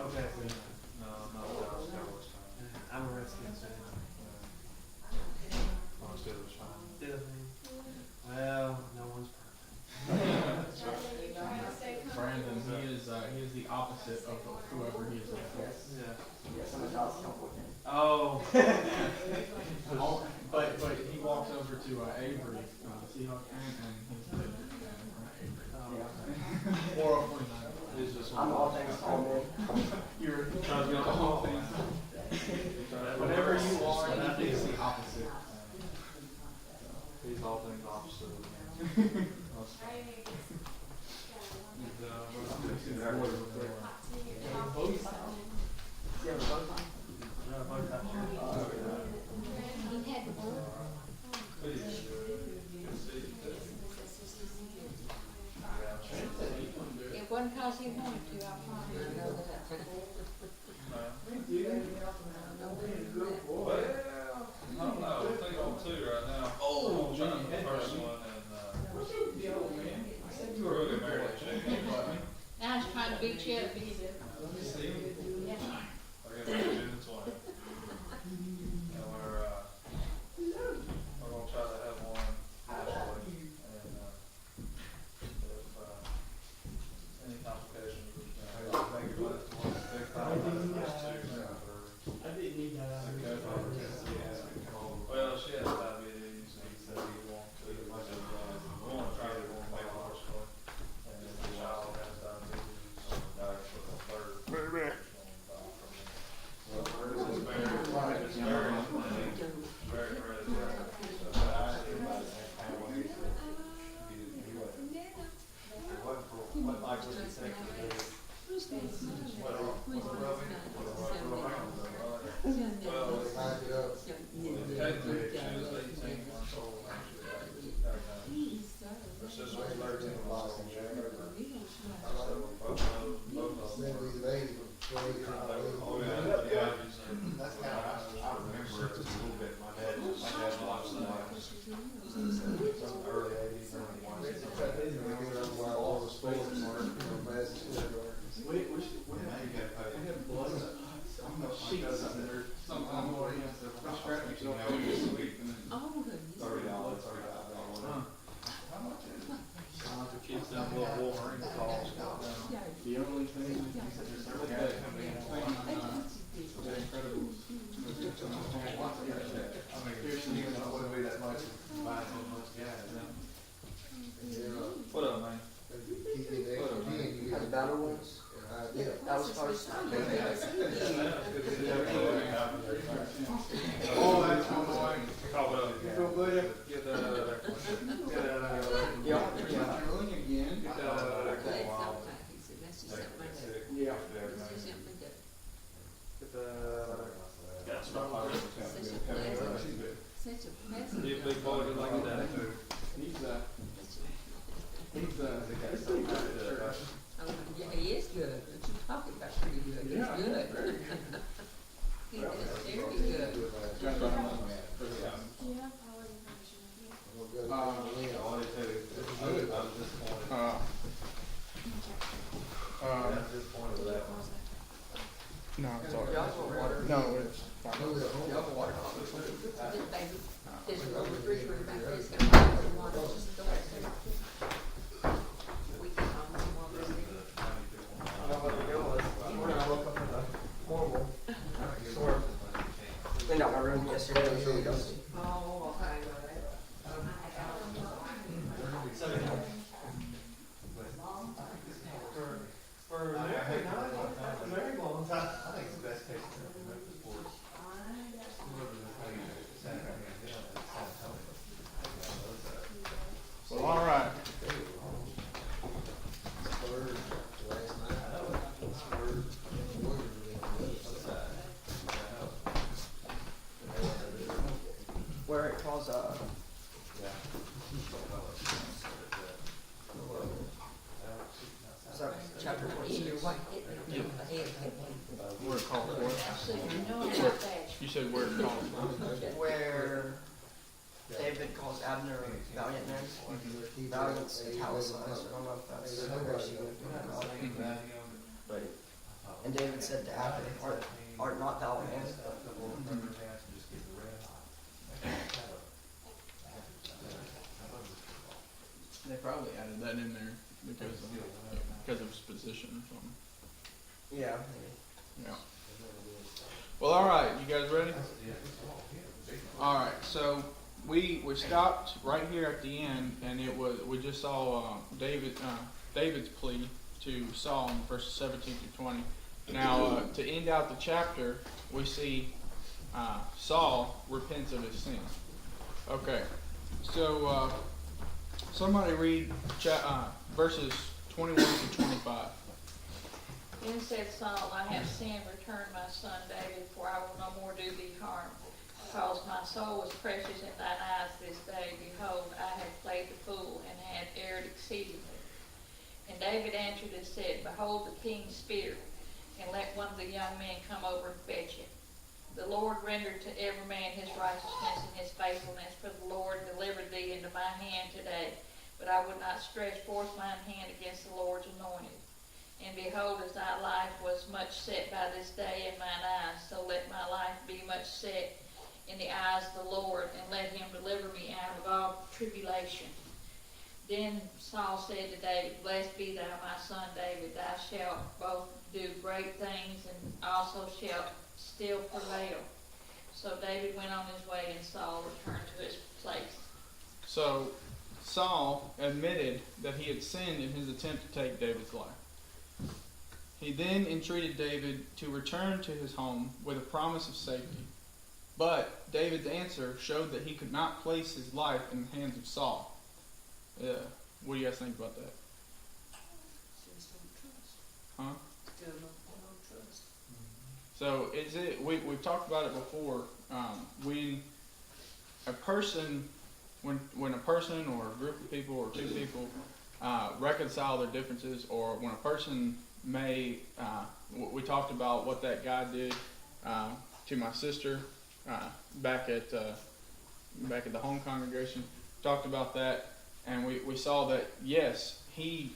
Okay. No, Dallas Cowboys fan. I'm a Redskins fan. Oh, it's good, it was fine. Did I mean? Well, no one's perfect. Brandon, he is the opposite of whoever he is. Yeah. Oh. But he walks over to Avery, Seahawk fan, and he's the Avery. Or 49. It's just I'm all things called You're Trying to get the whole thing. whatever you are, he is the opposite. He's all things opposite of me. It wasn't because he wanted to, I promise. Well, I don't know, I think on 2 right now. Oh, I'm trying the first one and, really married that chick. Now he's trying to beat you up. Yeah. I got 2 and 20. And we're gonna try to have one nationally, and, if, any complications, we can make it last one, big time, first 2 I didn't need that. Well, she has diabetes, and he said he want to, we want to try to make it personally, and if the child has diabetes, so the doctor for the third. Baby. So it's very hereditary, so I actually about halfway. What like was he saying? Well, Back it up. technically, she was 18 months old when she got diagnosed. Her sister was 13 months old. So both of them. Then we debated before we got Oh, yeah, and That's kind of, I remember it just a little bit. My dad watched that some early 80s, early 90s. we get up while all the sports are fast Yeah, now you gotta pay. Sheets or something more, you have to scratch yourself. Oh, goodness. $30, $35. the kids down the little Wolverine calls. The only thing It wouldn't be that much buying so much gas. What up, man? Keep it extra 10, you get Better ones? a Yeah. That was first. Oh, that's on the way. You feel good? Get that out of there. Get that out of there. Yeah. Drilling again. Get that out of there. He said, that's just something I do. Yeah. That's just something I do. Get that out of there. Such a pleasant, such a pleasant. Be a big boy just like your daddy. He's Oh, yeah, he is good. What you talking about? Pretty good. He's Yeah, good. very good. He is very good. Do you have power version? We'll go to Layne. I wanted to, I was disappointed. I was disappointed with that one. No, it's all Y'all want water? No, it's fine. Go to home. Y'all want water? This baby, this little refrigerator back there is gonna be the water. Just go back there. We can almost walk over there. I don't know what the deal was. This morning I woke up with a horrible sore. Cleaned out my room yesterday, it was really dusty. Oh, okay. For a very long time. I think it's the best case scenario for sports. Well, all right. Third, last night. Third, Warriors Where it calls, is that chapter 46? Where it called for. So you know about that. You said where it called for. Where David calls Abner a valiant man. Valiant's italicized, I don't know if that's very significant or not. But, and David said to Abner, art not thou a man? They probably added that in there because of his position or something. Yeah. Yeah. Well, all right. You guys ready? All right. So we stopped right here at the end, and it was we just saw David's plea to Saul in verses 17 through 20. Now to end out the chapter, we see Saul repents of his sin. Okay. So somebody read verses 21 to 25. Then said Saul, I have sinned, return my son David, for I will no more do thee harm. Because my soul was precious in thine eyes this day. Behold, I have played the fool, and had erred exceedingly. And David answered and said, Behold the king's spear, and let one of the young men come over and fetch it. The Lord rendered to every man his righteousness and his faithfulness, for the Lord delivered thee into my hand today. But I would not stretch forth mine hand against the Lord's anointed. And behold, as thy life was much set by this day in mine eyes, so let my life be much set in the eyes of the Lord, and let him deliver me out of all tribulation. Then Saul said to David, Blessed be thou, my son David, thou shalt both do great things, and also shalt still prevail. So David went on his way, and Saul returned to his place. So Saul admitted that he had sinned in his attempt to take David's life. He then entreated David to return to his home with a promise of safety. But David's answer showed that he could not place his life in the hands of Saul. What do you guys think about that? Huh? Still no trust. So we've talked about it before. When a person or a group of people or two people reconcile their differences, or when a person may, we talked about what that guy did to my sister back at the home congregation. Talked about that, and we saw that yes, he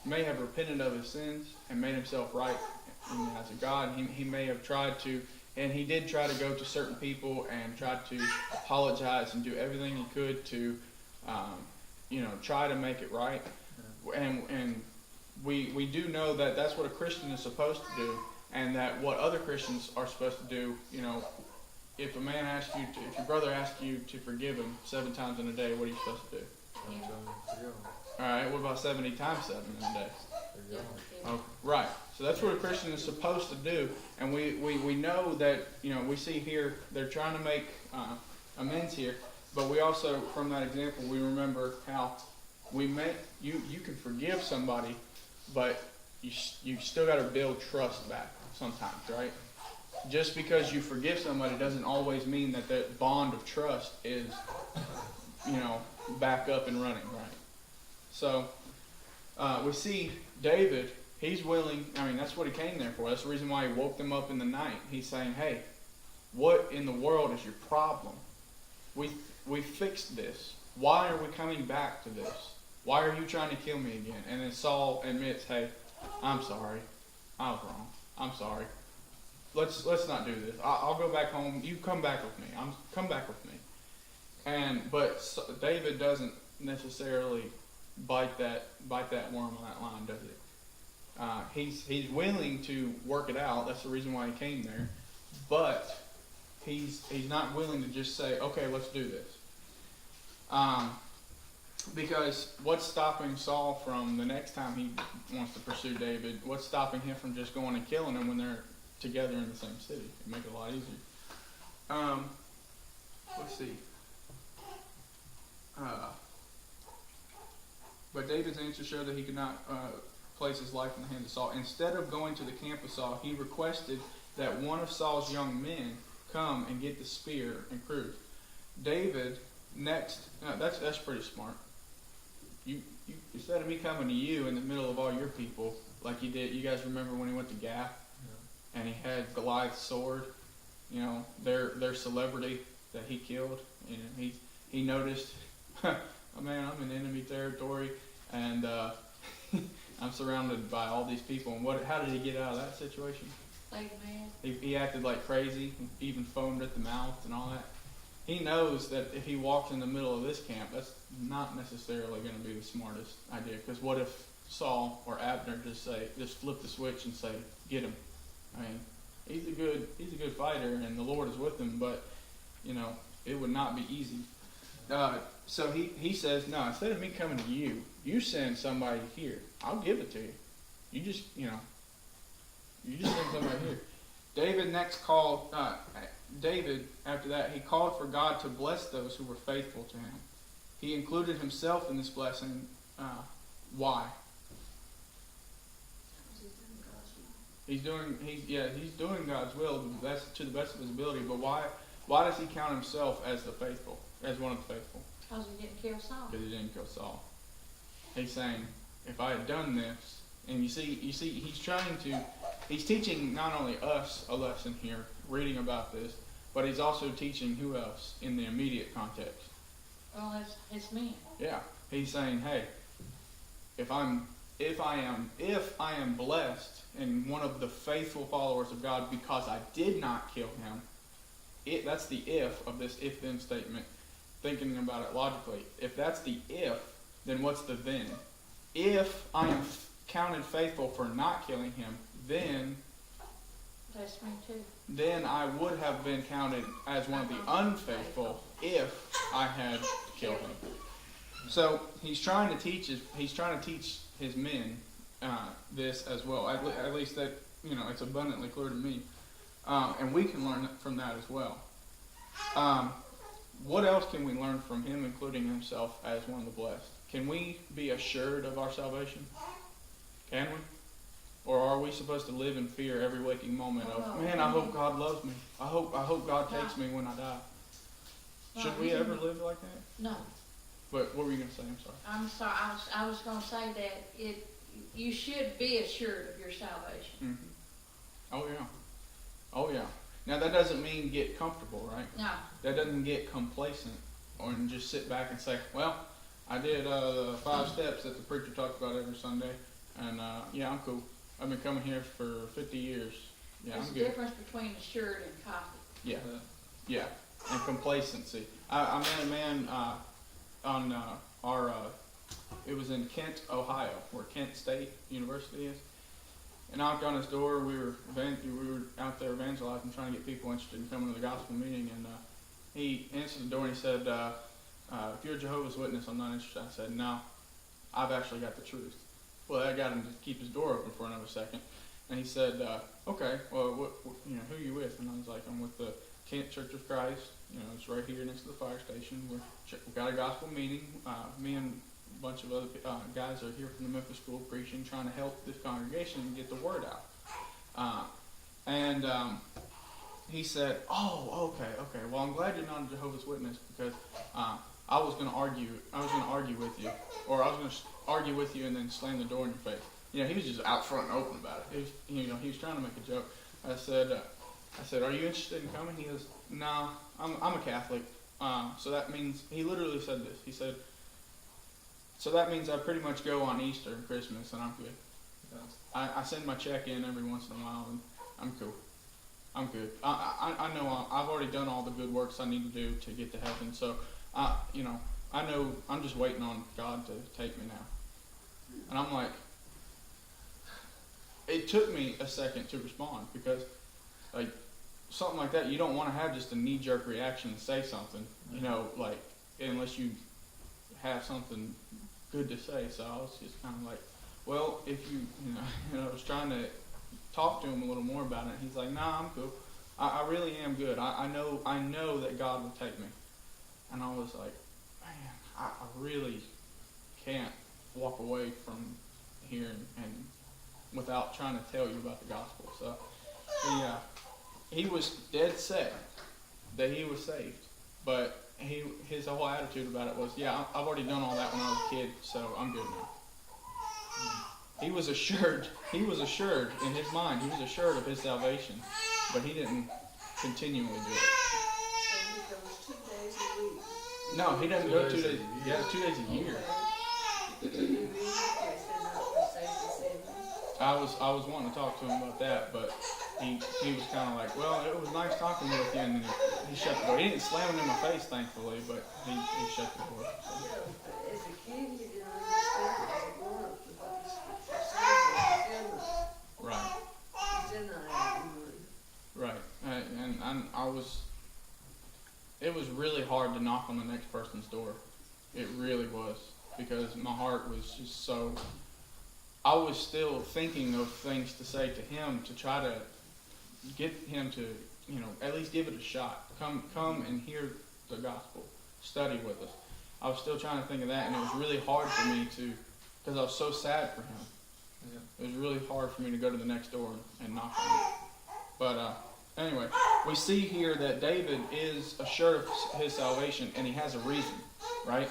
may have repented of his sins and made himself right in the eyes of God. He may have tried to, and he did try to go to certain people and try to apologize and do everything he could to, try to make it right. And we do know that that's what a Christian is supposed to do, and that what other Christians are supposed to do. If a man asks you if your brother asks you to forgive him 7 times in a day, what are you supposed to do? All right, what about 70 times 7 in a day? Yeah. Okay, right. So that's what a Christian is supposed to do. And we know that, we see here they're trying to make amends here. But we also, from that example, we remember how you can forgive somebody, but you still got to build trust back sometimes, right? Just because you forgive somebody doesn't always mean that that bond of trust is, back up and running, right? So we see David, he's willing, that's what he came there for. That's the reason why he woke them up in the night. He's saying, hey, what in the world is your problem? We fixed this. Why are we coming back to this? Why are you trying to kill me again? And then Saul admits, hey, I'm sorry. I was wrong. I'm sorry. Let's not do this. I'll go back home. You come back with me. Come back with me. But David doesn't necessarily bite that worm on that line, does he? He's willing to work it out. That's the reason why he came there. But he's not willing to just say, okay, let's do this. Because what's stopping Saul from the next time he wants to pursue David? What's stopping him from just going and killing him when they're together in the same city? It'd make it a lot easier. Let's see. But David's answer showed that he could not place his life in the hands of Saul. Instead of going to the camp of Saul, he requested that one of Saul's young men come and get the spear and cruse. David next, that's pretty smart. You instead of me coming to you in the middle of all your people, like you did. You guys remember when he went to Gath, and he had Goliath's sword, their celebrity that he killed, and he noticed, oh man, I'm in enemy territory, and I'm surrounded by all these people. And how did he get out of that situation? Like man. He acted like crazy, even foamed at the mouth and all that. He knows that if he walks in the middle of this camp, that's not necessarily going to be the smartest idea. Because what if Saul or Abner just flip the switch and say, get him? He's a good fighter, and the Lord is with him. But it would not be easy. So he says, no. Instead of me coming to you, you send somebody here. I'll give it to you. You just send somebody here. David next called. David, after that, he called for God to bless those who were faithful to him. He included himself in this blessing. Why? He's doing God's will. That's to the best of his ability. But why does he count himself as one of the faithful? Because he didn't kill Saul. Because he didn't kill Saul. He's saying, if I had done this, and you see, he's teaching not only us a lesson here, reading about this, but he's also teaching who else in the immediate context? Well, that's his men. Yeah. He's saying, hey, if I am blessed and one of the faithful followers of God because I did not kill him, that's the if of this if-then statement, thinking about it logically. If that's the if, then what's the then? If I am counted faithful for not killing him, then That's me too. then I would have been counted as one of the unfaithful if I had killed him. So he's trying to teach his men this as well. At least that it's abundantly clear to me, and we can learn from that as well. What else can we learn from him, including himself as one of the blessed? Can we be assured of our salvation? Can we? Or are we supposed to live in fear every waking moment of, man, I hope God loves me. I hope God takes me when I die. Should we ever live like that? No. But what were you going to say? I'm sorry. I'm sorry. I was going to say that you should be assured of your salvation. Mm-hmm. Oh yeah. Now that doesn't mean get comfortable, right? No. That doesn't get complacent or just sit back and say, well, I did 5 steps that the preacher talked about every Sunday, and I'm cool. I've been coming here for 50 years. Yeah, There's I'm a good. difference between assured and cocky. Yeah, and complacency. I met a man on it was in Kent, Ohio, where Kent State University is. And I knocked on his door. We were out there evangelizing, trying to get people interested in coming to the gospel meeting. And he answered the door and he said, if you're a Jehovah's Witness, I'm not interested. I said, no, I've actually got the truth. Well, that got him to keep his door open for another second. And he said, okay, well, who are you with? And I was like, I'm with the Kent Church of Christ. It's right here next to the fire station. We've got a gospel meeting. Me and a bunch of other guys are here from the Memphis School preaching, trying to help this congregation and get the word out. He said, oh, okay. Well, I'm glad you're not a Jehovah's Witness, because I was going to argue with you, or I was going to argue with you and then slam the door in your face. He was just out front and open about it. He was trying to make a joke. I said, are you interested in coming? He goes, no, I'm a Catholic. So that means, he literally said this. He said, so that means I pretty much go on Easter and Christmas, and I'm good. I send my check in every once in a while, and I'm cool. I'm good. I know I've already done all the good works I need to do to get to heaven. So, I know I'm just waiting on God to take me now. And I'm like, it took me a second to respond, because like something like that, you don't want to have just a knee-jerk reaction and say something, unless you have something good to say. So I was just kind of like, well, if I was trying to talk to him a little more about it. He's like, nah, I'm cool. I really am good. I know that God will take me. And I was like, man, I really can't walk away from here and without trying to tell you about the gospel. So he was dead set that he was saved. But his whole attitude about it was, yeah, I've already done all that when I was a kid, so I'm good now. He was assured in his mind, he was assured of his salvation, but he didn't continually do it. So he goes 2 days a week. No, he doesn't go 2 days. He has 2 days a year. I was wanting to talk to him about that, but he was kind of like, well, it was nice talking with you, and then he shut the door. He didn't slam it in my face, thankfully, but he shut the door. So. As a kid, you didn't understand it. As a grown-up, you thought the scripture says it. Right. You did not have Right. It was really hard to knock on the next person's door. It really was, because my heart was just so, I was still thinking of things to say to him to try to get him to, at least give it a shot. Come and hear the gospel. Study with us. I was still trying to think of that, and it was really hard for me to, because I was so sad for him. Yeah. It was really hard for me to go to the next door and knock on it. But anyway, we see here that David is assured of his salvation, and he has a reason, right?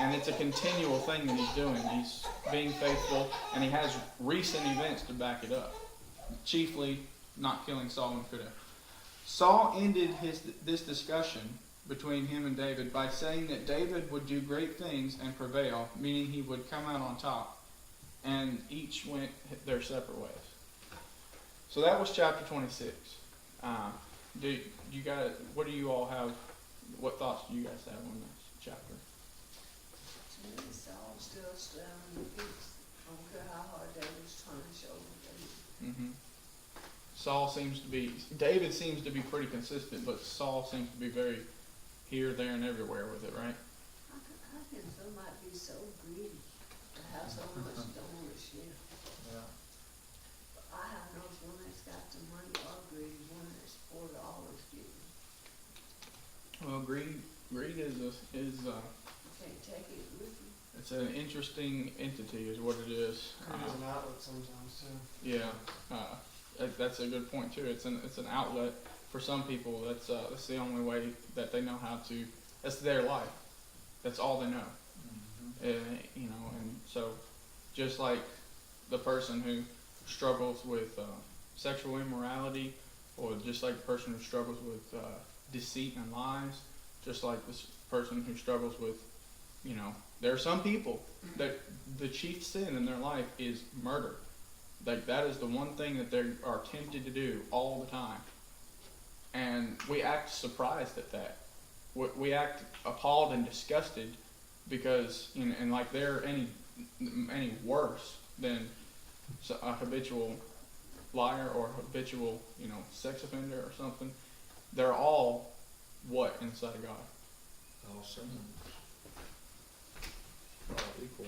And it's a continual thing that he's doing. He's being faithful, and he has recent events to back it up. Chiefly, not killing Saul and Philip. Saul ended this discussion between him and David by saying that David would do great things and prevail, meaning he would come out on top, and each went their separate ways. So that was chapter 26. What do you all have? What thoughts do you guys have on this chapter? To me, Saul still standing the peace. I don't care how hard David's trying to show him. Mm-hmm. David seems to be pretty consistent, but Saul seems to be very here, there, and everywhere with it, right? How can somebody be so greedy to have so much ownership? Yeah. I have noticed one that's got the money or greedy, one that's poor to always giving. Well, greed is You can't take it with you. it's an interesting entity, is what it is. Greed is an outlet sometimes too. Yeah, that's a good point too. It's an outlet for some people. That's the only way that they know how to. That's their life. That's all they know. Mm-hmm. And so just like the person who struggles with sexual immorality, or just like the person who struggles with deceit and lies, just like this person who struggles with, there are some people that the chief sin in their life is murder. Like, that is the one thing that they are tempted to do all the time. And we act surprised at that. We act appalled and disgusted because, and like they're any worse than a habitual liar or habitual, sex offender or something. They're all what inside of God? All sinners. All equal.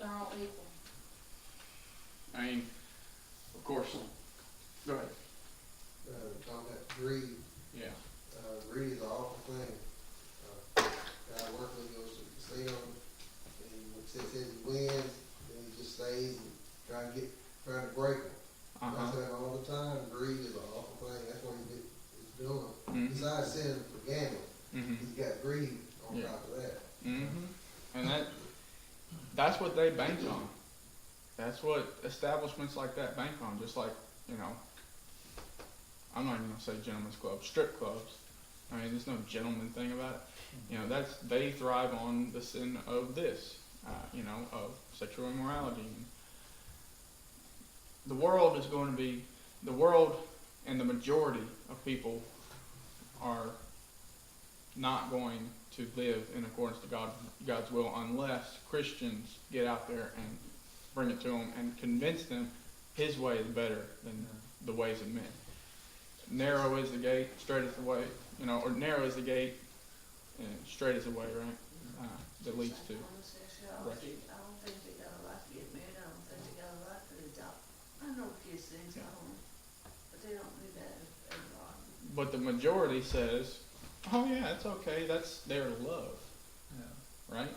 they're all equal. I mean, of course, go ahead. Talking about greed, Yeah. greed is an awful thing. Guy I work with goes to the casino, and he says he wins, then he just stays and trying to break them. I say that all the time, greed is an awful thing, that's what he's doing. Mhm. Besides sinning for gambling, Mhm. he's got greed on Yeah. top of that. Mhm. And that's what they bank on. That's what establishments like that bank on. Just like, you know, I'm not even gonna say gentlemen's clubs, strip clubs. I mean, there's no gentleman thing about it. You know, they thrive on the sin of this, you know, of sexual immorality. The world and the majority of people are not going to live in accordance to God's will unless Christians get out there and bring it to them and convince them His way is better than the ways of men. Narrow is the gate, straight is the way, you know, or narrow is the gate, and straight is the way, right? That leads to. Homosexuality, I don't think they got a right to get married, I don't think they got a right to adopt. I know kids things, I don't, but they don't do that as right. But the majority says, oh yeah, it's okay, that's their love, right?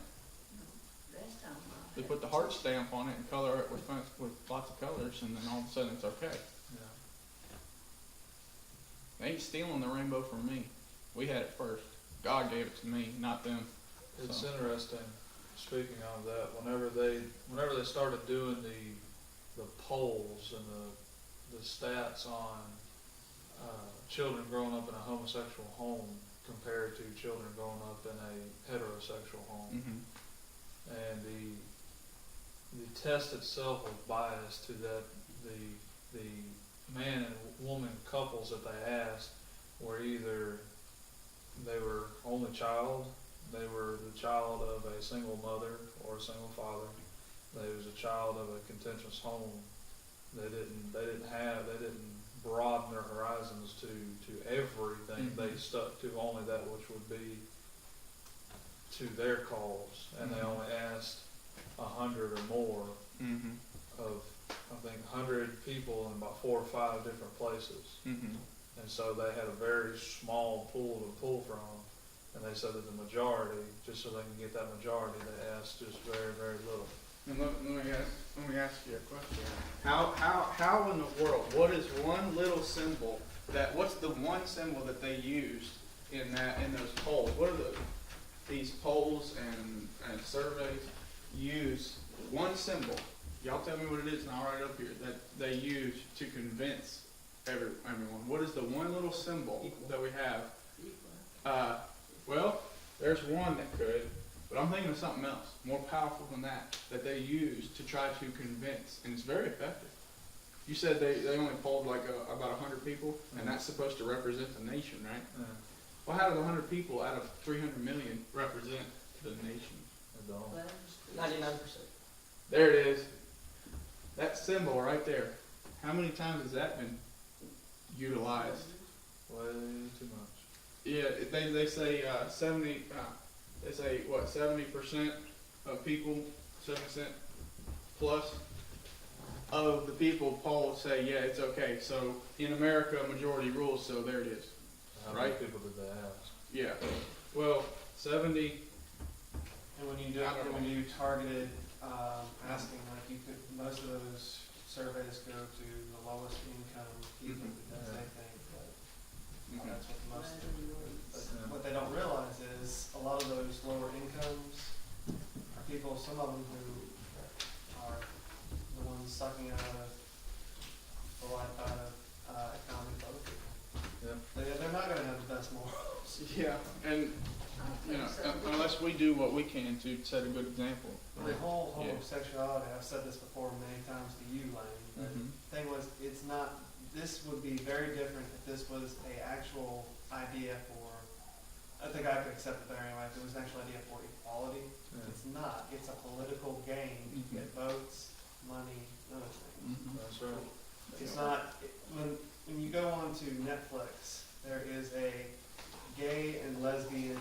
Last time I They had put the heart stamp on it and color it with lots of colors, and then all of a sudden it's okay. They ain't stealing the rainbow from me. We had it first. God gave it to me, not them. It's So. interesting, speaking of that, whenever they started doing the polls and the stats on children growing up in a homosexual home compared to children growing up in a heterosexual home, Mm-hmm. and the test itself was biased to that the man and woman couples that they asked were either they were only child, they were the child of a single mother or a single father, they was a child of a contentious home. They didn't broaden their horizons to everything. Mm-hmm. They stuck to only that which would be to their cause, and they Mhm. only asked 100 or more Mm-hmm. of, I think, 100 people in about 4 or 5 different places. Mm-hmm. And so they had a very small pool to pull from, and they said that the majority, just so they can get that majority, they asked just very, very little. And let me ask you a question. How in the world, what is one little symbol what's the one symbol that they used in those polls? What are these polls and surveys use one symbol? Y'all tell me what it is and I'll write it up here, that they use to convince everyone. What is the one little symbol that we have? Well, there's one that could, but I'm thinking of something else, more powerful than that they use to try to convince, and it's very effective. You said they only polled like about 100 people, and that's supposed to represent the nation, right? Yeah, Well, how do the 100 people out of 300 million represent the nation? they don't. 99%. There it is. That symbol right there. How many times has that been utilized? Way too much. Yeah, they say 70. They say what 70% of people, 70% plus of the people polled say yeah it's okay. So in America, majority rules. So there it is. How many Right. people did they ask? Yeah. Well, 70. And when you do, I don't and when know. you targeted, asking, like, you could, most of those surveys go to the lowest income people Mhm. because they think that Mhm. that's what most of them do. But Yeah. what they don't realize is a lot of those lower incomes are people, some of them who are the ones sucking out of the life out of economy for other people. Yeah. They're not gonna have the best morals. Yeah, and you know, unless we do what we can to set a good example. The whole Yeah. homosexuality, I've said this before many times to you, Layne, but Mhm. the thing was, it's not, this would be very different if this was a actual idea for, I think I could accept it there anyway, if it was an actual idea for equality. Yeah. It's not, it's a political game to get votes, money, and other things. Mhm. That's right. It's not, when you go on to Netflix, there is a gay and lesbian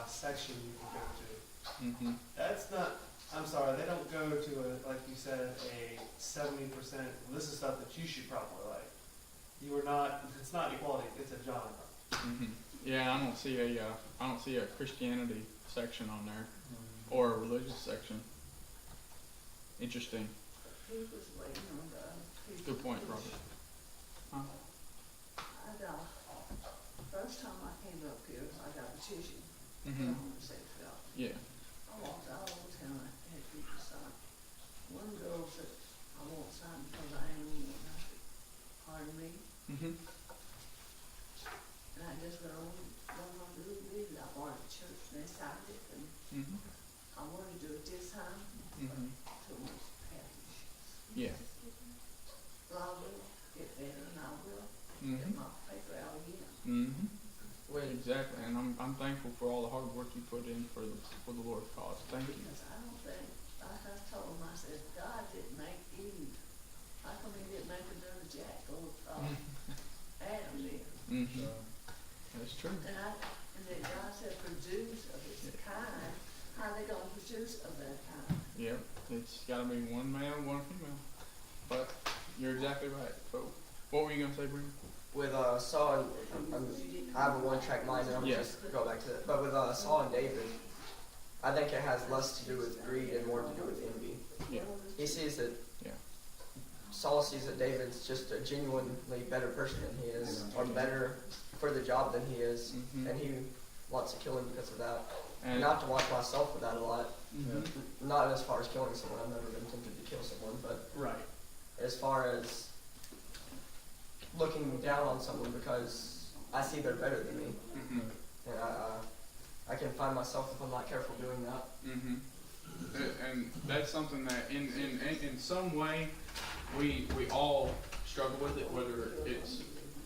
section you can go to. Mhm. That's not I'm sorry, they don't go to a, like you said, a 70%, this is stuff that you should probably like. You are not, it's not equality, it's a genre. Yeah, I don't see a Christianity section on there or a religious section. Interesting. He was waiting on the. Good point, Robert. Huh? First time I came up here, I got a tissue. Mhm. Yeah. I walked all over town, I had people sign. One girl said, I won't sign because I ain't a woman. I said, pardon me? Mhm. And I just went on to do it. I wanted the church and they signed it, and Mhm. I wanted to do it this time, Mhm. too much package. Yeah. But I will get better and I will get Mhm. my paper out again. Mhm. Exactly, and I'm thankful for all the hard work you put in for the Lord's cause. Thank you. Because I don't think, like I told him, I said, God didn't make Eve. How come he didn't make another Jack or Adam did? Mhm. That's true. And then God said produce of its kind. How they gonna produce of that kind? Yep. It's got to be one male, one female. But you're exactly right. But what were you gonna say, Brandon? With Saul and I have a one-track mind, and I'm Yeah. just go back to that. But with Saul and David, I think it has less to do with greed and more to do with envy. Yeah. He sees that Yeah. Saul sees that David's just a genuinely better person than he is, or better for the job than he is, Mhm. and he wants to kill him because of that. And Not to watch myself with that a lot. Mhm. Not as far as killing someone. I've never been tempted to kill someone, but Right. as far as looking down on someone because I see they're better than me, Mhm. and I can find myself, if I'm not careful, doing that. Mhm. And that's something that in some way we all struggle with it, whether it's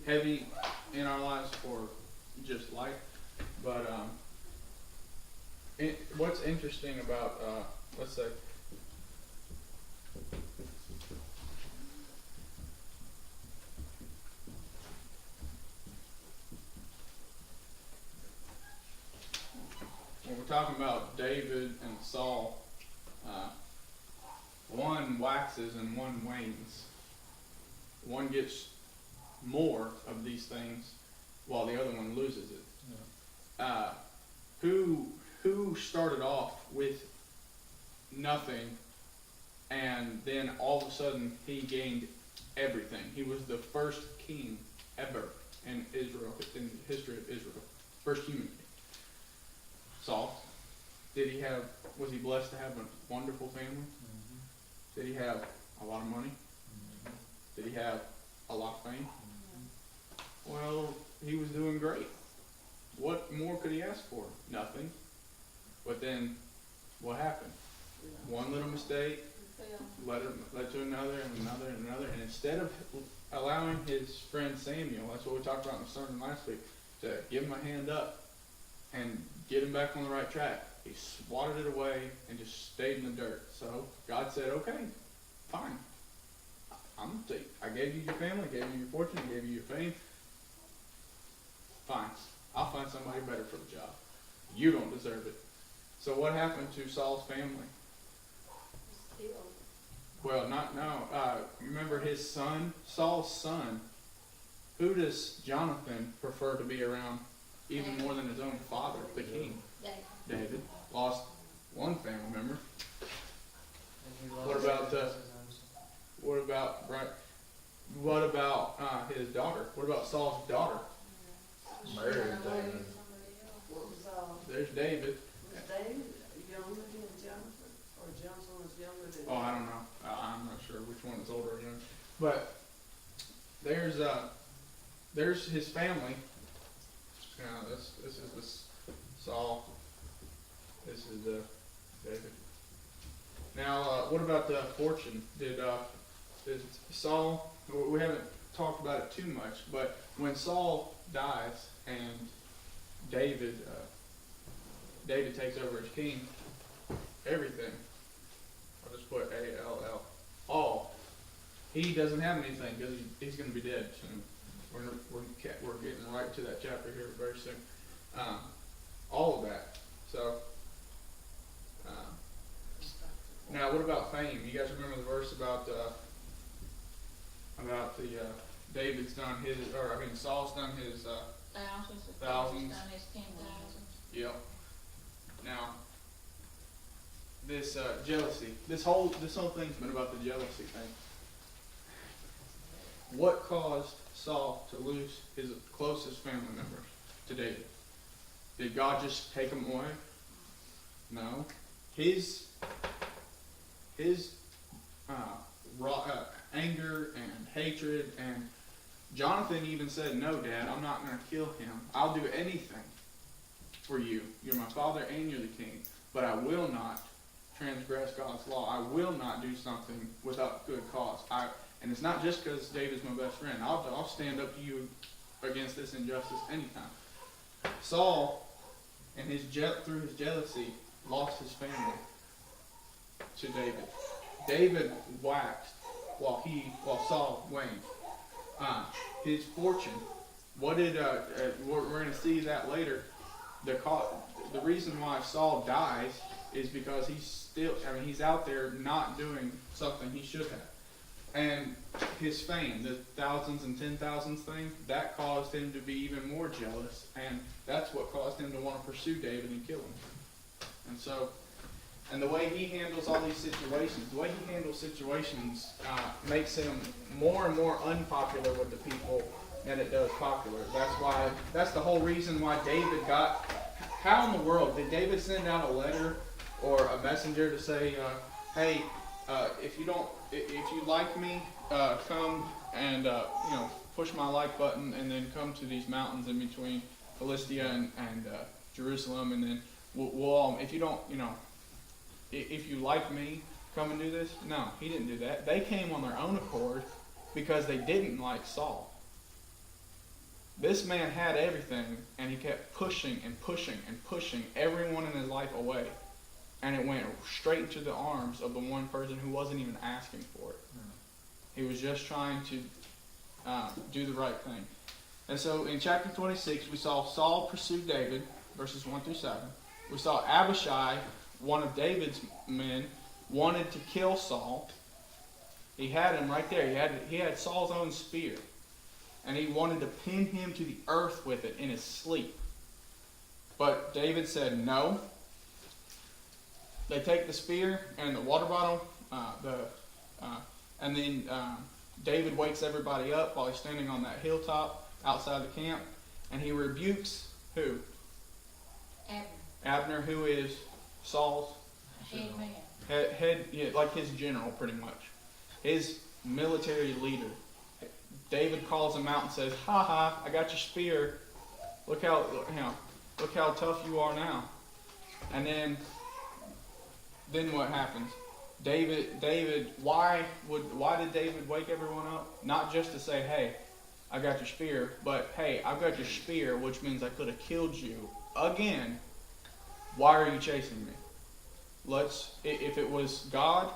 heavy in our lives or just life. But what's interesting about let's say when we're talking about David and Saul, one waxes and one wanes. One gets more of these things while the other one loses it. Who started off with nothing and then all of a sudden he gained everything? He was the first king ever in Israel, in the history of Israel. First human king. Saul. Was he blessed to have a wonderful family? Did he have a lot of money? Did he have a lot of fame? Well, he was doing great. What more could he ask for? Nothing. But then, what happened? One little mistake led to another and another and another. And instead of allowing his friend Samuel, that's what we talked about in the sermon last week, to give him a hand up and get him back on the right track, he swatted it away and just stayed in the dirt. So God said, okay, fine. I gave you your family, I gave you your fortune, I gave you your fame. Fine. I'll find somebody better for the job. You don't deserve it. So what happened to Saul's family? Well, remember his son, Saul's son. Who does Jonathan prefer to be around even more than his own father, the king? David. Lost one family member. And he What loves about, David as his own son. What about his daughter? What about Saul's daughter? Married David. What was, There's David. was David younger than Jonathan? Or Jonathan was younger than? Oh, I don't know. I'm not sure which one is older or younger. But there's his family. This is this Saul. This is David. Now, what about the fortune? Did Saul? We haven't talked about it too much, but when Saul dies and David takes over as king, everything. I'll just put A-L-L. All. He doesn't have anything because he's going to be dead soon. We're getting right to that chapter here very soon. All of that. So Now, what about fame? You guys remember the verse about the David's done his, or I mean Saul's done his. Thousands of Thousands. done his 10,000. Yep. Now, this jealousy. This whole thing's been about the jealousy thing. What caused Saul to lose his closest family members to David? Did God just take them away? No. His anger and hatred, and Jonathan even said, "No, Dad, I'm not going to kill him. I'll do anything for you. You're my father and you're the king, but I will not transgress God's law. I will not do something without good cause. And it's not just because David's my best friend. I'll stand up to you against this injustice anytime." Saul, and through his jealousy, lost his family to David. David waxed while Saul waned. His fortune. What did we're going to see that later. The reason why Saul dies is because he's out there not doing something he should have. And his fame, the thousands and 10,000s thing, that caused him to be even more jealous, and that's what caused him to want to pursue David and kill him. And the way he handles all these situations, makes him more and more unpopular with the people than it does popular. That's the whole reason why David how in the world did David send out a letter or a messenger to say, hey, if you like me, come and push my like button, and then come to these mountains in between Philistia and Jerusalem, and then we'll all, if you like me, come and do this. No, he didn't do that. They came on their own accord because they didn't like Saul. This man had everything, and he kept pushing and pushing and pushing everyone in his life away. And it went straight into the arms of the one person who wasn't even asking for it. He was just trying to do the right thing. And so in chapter 26, we saw Saul pursue David, verses 1 through 7. We saw Abishai, one of David's men, wanted to kill Saul. He had him right there. He had Saul's own spear. And he wanted to pin him to the earth with it in his sleep. But David said no. They take the spear and the water bottle, and then David wakes everybody up while he's standing on that hilltop outside the camp, and he rebukes who? Abner, who is Saul's head, like his general, pretty much, his military leader. David calls him out and says, "Ha ha! I got your spear. Look how tough you are now." And then what happens? Why did David wake everyone up? Not just to say, "Hey, I got your spear," but, "Hey, I've got your spear, which means I could have killed you again. Why are you chasing me? If it was God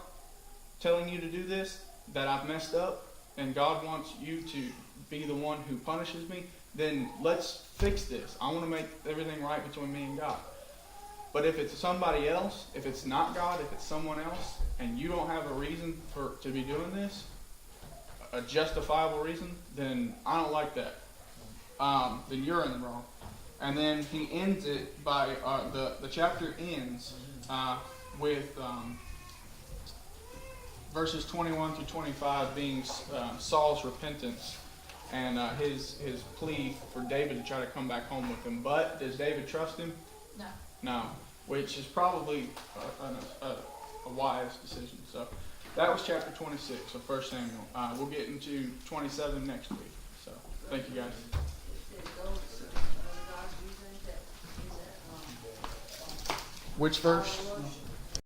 telling you to do this, that I've messed up, and God wants you to be the one who punishes me, then let's fix this. I want to make everything right between me and God. But if it's somebody else, if it's not God, if it's someone else, and you don't have a reason to be doing this, a justifiable reason, then I don't like that. Then you're in the wrong." And then he ends it by, the chapter ends with verses 21 through 25 being Saul's repentance and his plea for David to try to come back home with him. But does David trust him? No. No, which is probably a wise decision. So that was chapter 26 of 1 Samuel. We'll get into 27 next week. So thank you guys. Which verse?